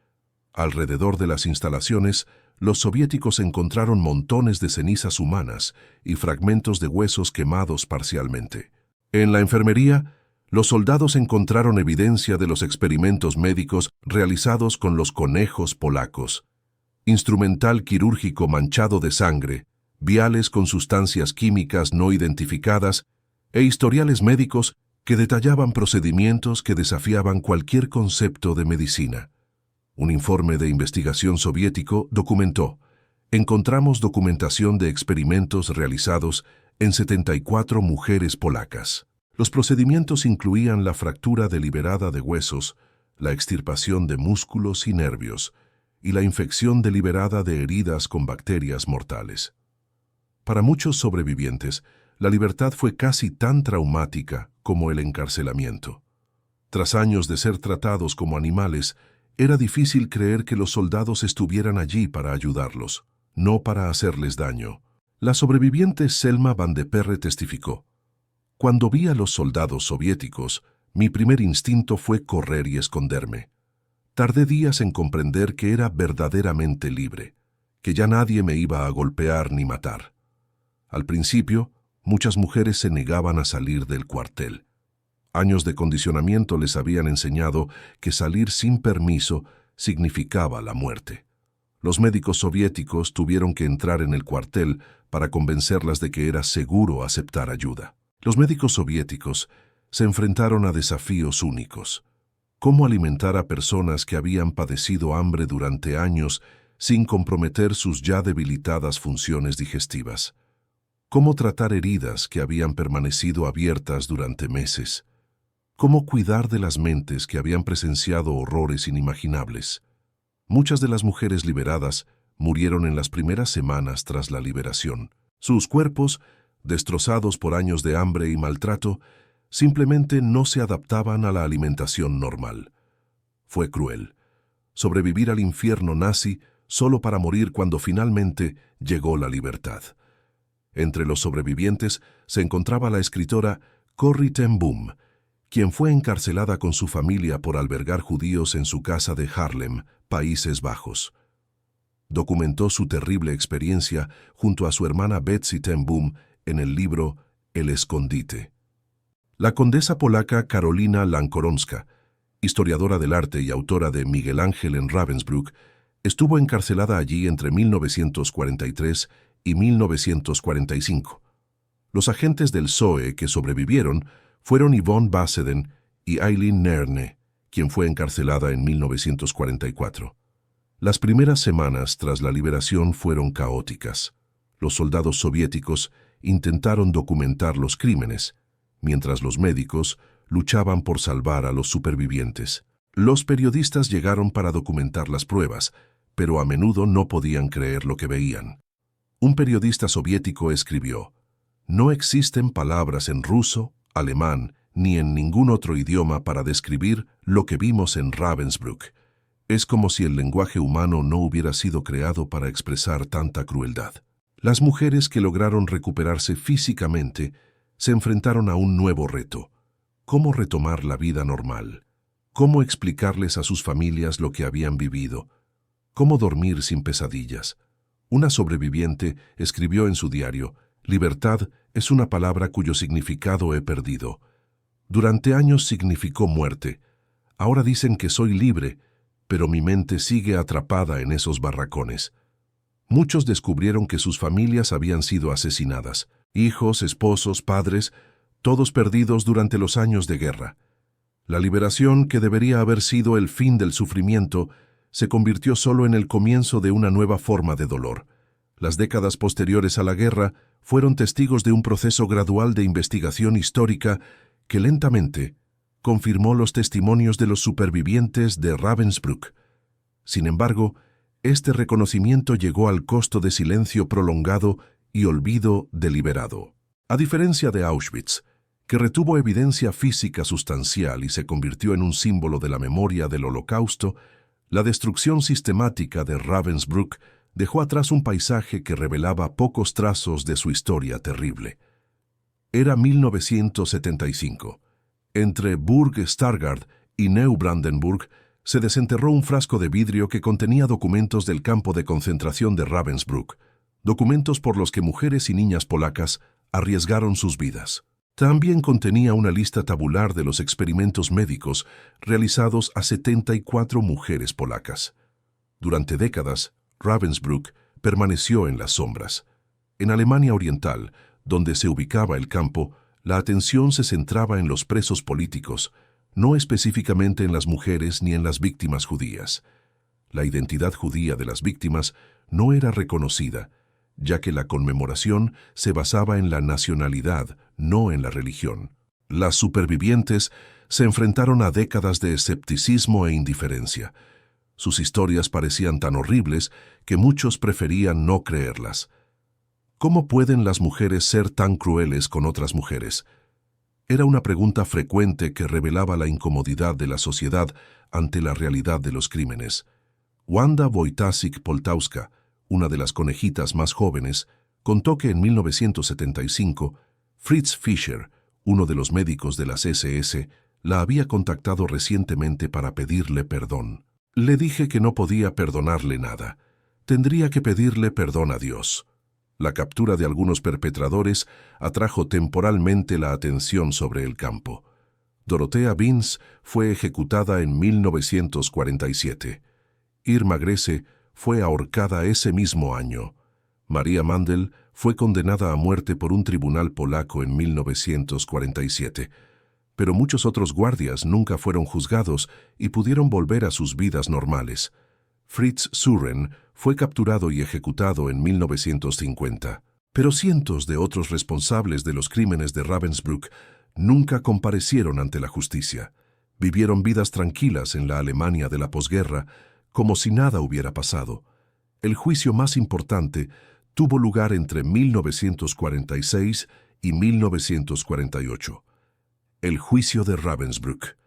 Alrededor de las instalaciones, los soviéticos encontraron montones de cenizas humanas y fragmentos de huesos quemados parcialmente. En la enfermería, los soldados encontraron evidencia de los experimentos médicos realizados con los conejos polacos, instrumental quirúrgico manchado de sangre, viales con sustancias químicas no identificadas e historiales médicos que detallaban procedimientos que desafiaban cualquier concepto de medicina. Un informe de investigación soviético documentó: encontramos documentación de experimentos realizados en 74 mujeres polacas. Los procedimientos incluían la fractura deliberada de huesos, la extirpación de músculos y nervios, y la infección deliberada de heridas con bacterias mortales. Para muchos sobrevivientes, la libertad fue casi tan traumática como el encarcelamiento. Tras años de ser tratados como animales, era difícil creer que los soldados estuvieran allí para ayudarlos, no para hacerles daño. La sobreviviente Selma Van de Perre testificó: «Cuando vi a los soldados soviéticos, mi primer instinto fue correr y esconderme. Tardé días en comprender que era verdaderamente libre, que ya nadie me iba a golpear ni matar. Al principio, muchas mujeres se negaban a salir del cuartel. Años de condicionamiento les habían enseñado que salir sin permiso significaba la muerte. Los médicos soviéticos tuvieron que entrar en el cuartel para convencerlas de que era seguro aceptar ayuda. Los médicos soviéticos se enfrentaron a desafíos únicos. ¿Cómo alimentar a personas que habían padecido hambre durante años sin comprometer sus ya debilitadas funciones digestivas? ¿Cómo tratar heridas que habían permanecido abiertas durante meses? ¿Cómo cuidar de las mentes que habían presenciado horrores inimaginables? Muchas de las mujeres liberadas murieron en las primeras semanas tras la liberación. Sus cuerpos, destrozados por años de hambre y maltrato, simplemente no se adaptaban a la alimentación normal. Fue cruel. Sobrevivir al infierno nazi solo para morir cuando finalmente llegó la libertad. Entre los sobrevivientes se encontraba la escritora Corrie ten Boom, quien fue encarcelada con su familia por albergar judíos en su casa de Haarlem, Países Bajos. Documentó su terrible experiencia junto a su hermana Betsy ten Boom en el libro El escondite. La condesa polaca Karolina Lankorowska, historiadora del arte y autora de Miguel Ángel en Ravensbrück, estuvo encarcelada allí entre 1943 y 1945. Los agentes del SOE que sobrevivieron fueron Yvonne Basseden y Eileen Nerne, quien fue encarcelada en 1944. Las primeras semanas tras la liberación fueron caóticas. Los soldados soviéticos intentaron documentar los crímenes, mientras los médicos luchaban por salvar a los supervivientes. Los periodistas llegaron para documentar las pruebas, pero a menudo no podían creer lo que veían. Un periodista soviético escribió: «No existen palabras en ruso, alemán, ni en ningún otro idioma para describir lo que vimos en Ravensbrück. Es como si el lenguaje humano no hubiera sido creado para expresar tanta crueldad». Las mujeres que lograron recuperarse físicamente se enfrentaron a un nuevo reto: ¿cómo retomar la vida normal? ¿Cómo explicarles a sus familias lo que habían vivido? ¿Cómo dormir sin pesadillas? Una sobreviviente escribió en su diario: «Libertad es una palabra cuyo significado he perdido. Durante años significó muerte. Ahora dicen que soy libre, pero mi mente sigue atrapada en esos barracones». Muchos descubrieron que sus familias habían sido asesinadas. Hijos, esposos, padres, todos perdidos durante los años de guerra. La liberación, que debería haber sido el fin del sufrimiento, se convirtió solo en el comienzo de una nueva forma de dolor. Las décadas posteriores a la guerra fueron testigos de un proceso gradual de investigación histórica que lentamente confirmó los testimonios de los supervivientes de Ravensbrück. Sin embargo, este reconocimiento llegó al costo de silencio prolongado y olvido deliberado. A diferencia de Auschwitz, que retuvo evidencia física sustancial y se convirtió en un símbolo de la memoria del Holocausto, la destrucción sistemática de Ravensbrück dejó atrás un paisaje que revelaba pocos trazos de su historia terrible. Era 1975. Entre Burg Stargard y Neubrandenburg se desenterró un frasco de vidrio que contenía documentos del campo de concentración de Ravensbrück, documentos por los que mujeres y niñas polacas arriesgaron sus vidas. También contenía una lista tabular de los experimentos médicos realizados a 74 mujeres polacas. Durante décadas, Ravensbrück permaneció en las sombras. En Alemania Oriental, donde se ubicaba el campo, la atención se centraba en los presos políticos, no específicamente en las mujeres ni en las víctimas judías. La identidad judía de las víctimas no era reconocida, ya que la conmemoración se basaba en la nacionalidad, no en la religión. Las supervivientes se enfrentaron a décadas de escepticismo e indiferencia. Sus historias parecían tan horribles que muchos preferían no creerlas. ¿Cómo pueden las mujeres ser tan crueles con otras mujeres? Era una pregunta frecuente que revelaba la incomodidad de la sociedad ante la realidad de los crímenes. Wanda Wojtasik-Poltauska, una de las conejitas más jóvenes, contó que en 1975, Fritz Fischer, uno de los médicos de las SS, la había contactado recientemente para pedirle perdón. Le dije que no podía perdonarle nada. Tendría que pedirle perdón a Dios. La captura de algunos perpetradores atrajo temporalmente la atención sobre el campo. Dorothea Vince fue ejecutada en 1947. Irma Grese fue ahorcada ese mismo año. María Mandel fue condenada a muerte por un tribunal polaco en 1947. Pero muchos otros guardias nunca fueron juzgados y pudieron volver a sus vidas normales. Fritz Suren fue capturado y ejecutado en 1950. Pero cientos de otros responsables de los crímenes de Ravensbrück nunca comparecieron ante la justicia. Vivieron vidas tranquilas en la Alemania de la posguerra, como si nada hubiera pasado. El juicio más importante tuvo lugar entre 1946 y 1948. El juicio de Ravensbrück.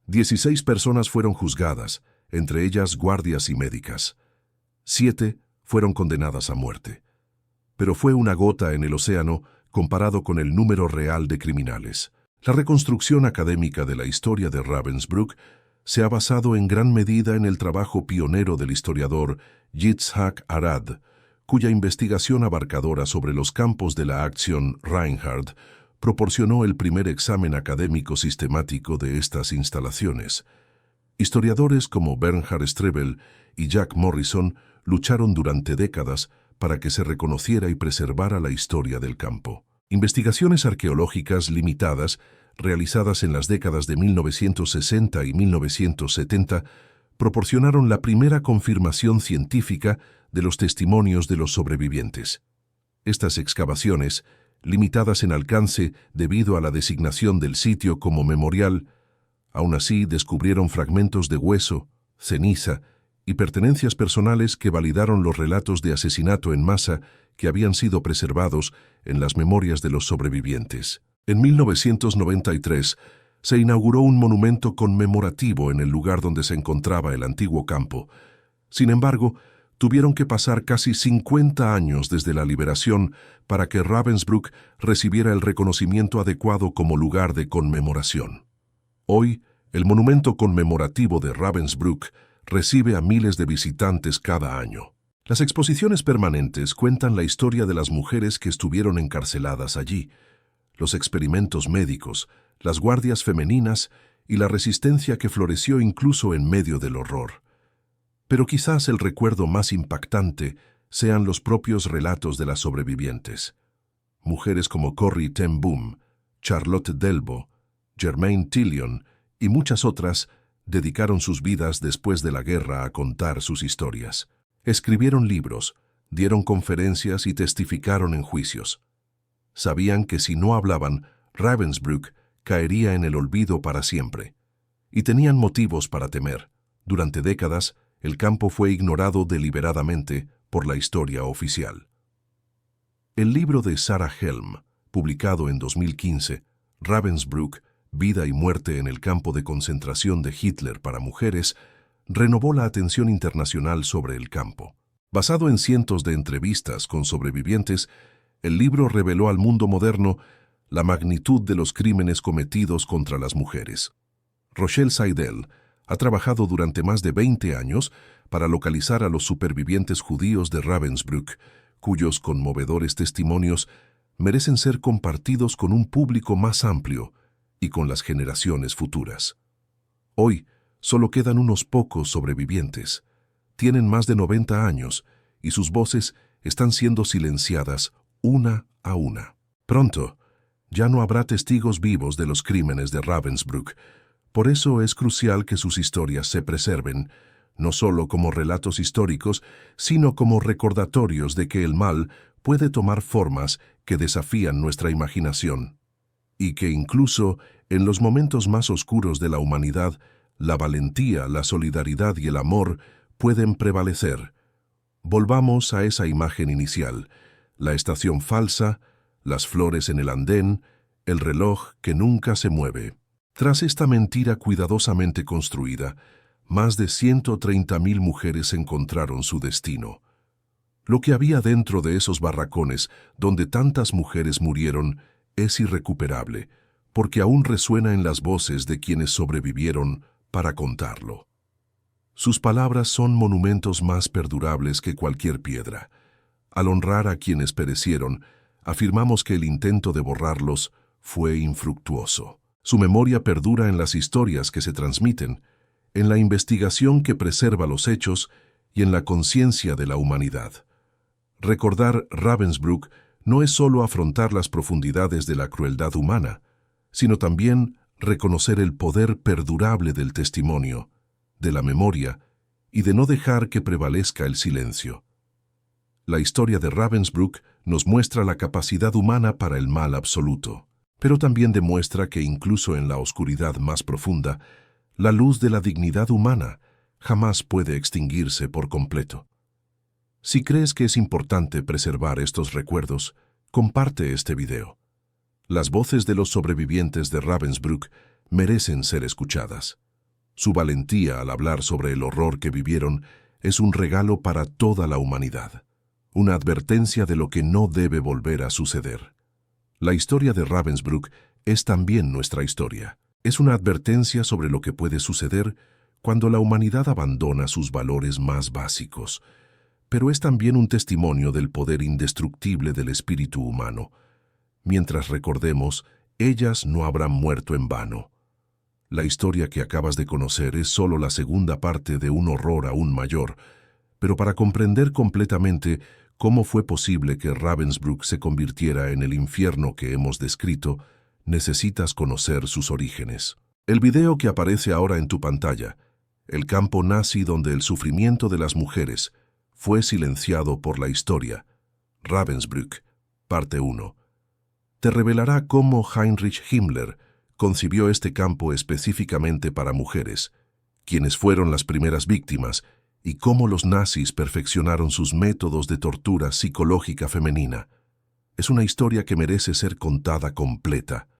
16 personas fueron juzgadas, entre ellas guardias y médicas. 7 fueron condenadas a muerte. Pero fue una gota en el océano comparado con el número real de criminales. La reconstrucción académica de la historia de Ravensbrück se ha basado en gran medida en el trabajo pionero del historiador Yitzhak Arad, cuya investigación abarcadora sobre los campos de la acción Reinhardt proporcionó el primer examen académico sistemático de estas instalaciones. Historiadores como Bernhard Strebel y Jack Morrison lucharon durante décadas para que se reconociera y preservara la historia del campo. Investigaciones arqueológicas limitadas, realizadas en las décadas de 1960 y 1970, proporcionaron la primera confirmación científica de los testimonios de los sobrevivientes. Estas excavaciones, limitadas en alcance debido a la designación del sitio como memorial, aún así descubrieron fragmentos de hueso, ceniza y pertenencias personales que validaron los relatos de asesinato en masa que habían sido preservados en las memorias de los sobrevivientes. En 1993 se inauguró un monumento conmemorativo en el lugar donde se encontraba el antiguo campo. Sin embargo, tuvieron que pasar casi 50 años desde la liberación para que Ravensbrück recibiera el reconocimiento adecuado como lugar de conmemoración. Hoy, el monumento conmemorativo de Ravensbrück recibe a miles de visitantes cada año. Las exposiciones permanentes cuentan la historia de las mujeres que estuvieron encarceladas allí, los experimentos médicos, las guardias femeninas y la resistencia que floreció incluso en medio del horror. Pero quizás el recuerdo más impactante sean los propios relatos de las sobrevivientes. Mujeres como Corrie ten Boom, Charlotte Delbo, Germaine Tillion y muchas otras dedicaron sus vidas después de la guerra a contar sus historias. Escribieron libros, dieron conferencias y testificaron en juicios. Sabían que si no hablaban, Ravensbrück caería en el olvido para siempre. Y tenían motivos para temer. Durante décadas, el campo fue ignorado deliberadamente por la historia oficial. El libro de Sarah Helm, publicado en 2015, Ravensbrück, Vida y muerte en el campo de concentración de Hitler para mujeres, renovó la atención internacional sobre el campo. Basado en cientos de entrevistas con sobrevivientes, el libro reveló al mundo moderno la magnitud de los crímenes cometidos contra las mujeres. Rochelle Seidel ha trabajado durante más de 20 años para localizar a los supervivientes judíos de Ravensbrück, cuyos conmovedores testimonios merecen ser compartidos con un público más amplio y con las generaciones futuras. Hoy, solo quedan unos pocos sobrevivientes. Tienen más de 90 años y sus voces están siendo silenciadas una a una. Pronto, ya no habrá testigos vivos de los crímenes de Ravensbrück. Por eso es crucial que sus historias se preserven, no solo como relatos históricos, sino como recordatorios de que el mal puede tomar formas que desafían nuestra imaginación, y que incluso en los momentos más oscuros de la humanidad, la valentía, la solidaridad y el amor pueden prevalecer. Volvamos a esa imagen inicial, la estación falsa, las flores en el andén, el reloj que nunca se mueve. Tras esta mentira cuidadosamente construida, más de 130.000 mujeres encontraron su destino. Lo que había dentro de esos barracones donde tantas mujeres murieron es irrecuperable, porque aún resuena en las voces de quienes sobrevivieron para contarlo. Sus palabras son monumentos más perdurables que cualquier piedra. Al honrar a quienes perecieron, afirmamos que el intento de borrarlos fue infructuoso. Su memoria perdura en las historias que se transmiten, en la investigación que preserva los hechos y en la conciencia de la humanidad. Recordar Ravensbrück no es solo afrontar las profundidades de la crueldad humana, sino también reconocer el poder perdurable del testimonio, de la memoria y de no dejar que prevalezca el silencio. La historia de Ravensbrück nos muestra la capacidad humana para el mal absoluto, pero también demuestra que incluso en la oscuridad más profunda, la luz de la dignidad humana jamás puede extinguirse por completo. Si crees que es importante preservar estos recuerdos, comparte este video. Las voces de los sobrevivientes de Ravensbrück merecen ser escuchadas. Su valentía al hablar sobre el horror que vivieron es un regalo para toda la humanidad, una advertencia de lo que no debe volver a suceder. La historia de Ravensbrück es también nuestra historia. Es una advertencia sobre lo que puede suceder cuando la humanidad abandona sus valores más básicos, pero es también un testimonio del poder indestructible del espíritu humano. Mientras recordemos, ellas no habrán muerto en vano. La historia que acabas de conocer es solo la segunda parte de un horror aún mayor, pero para comprender completamente cómo fue posible que Ravensbrück se convirtiera en el infierno que hemos descrito, necesitas conocer sus orígenes. El video que aparece ahora en tu pantalla, el campo nazi donde el sufrimiento de las mujeres fue silenciado por la historia, Ravensbrück, parte 1, te revelará cómo Heinrich Himmler concibió este campo específicamente para mujeres, quienes fueron las primeras víctimas, y cómo los nazis perfeccionaron sus métodos de tortura psicológica femenina. Es una historia que merece ser contada completa.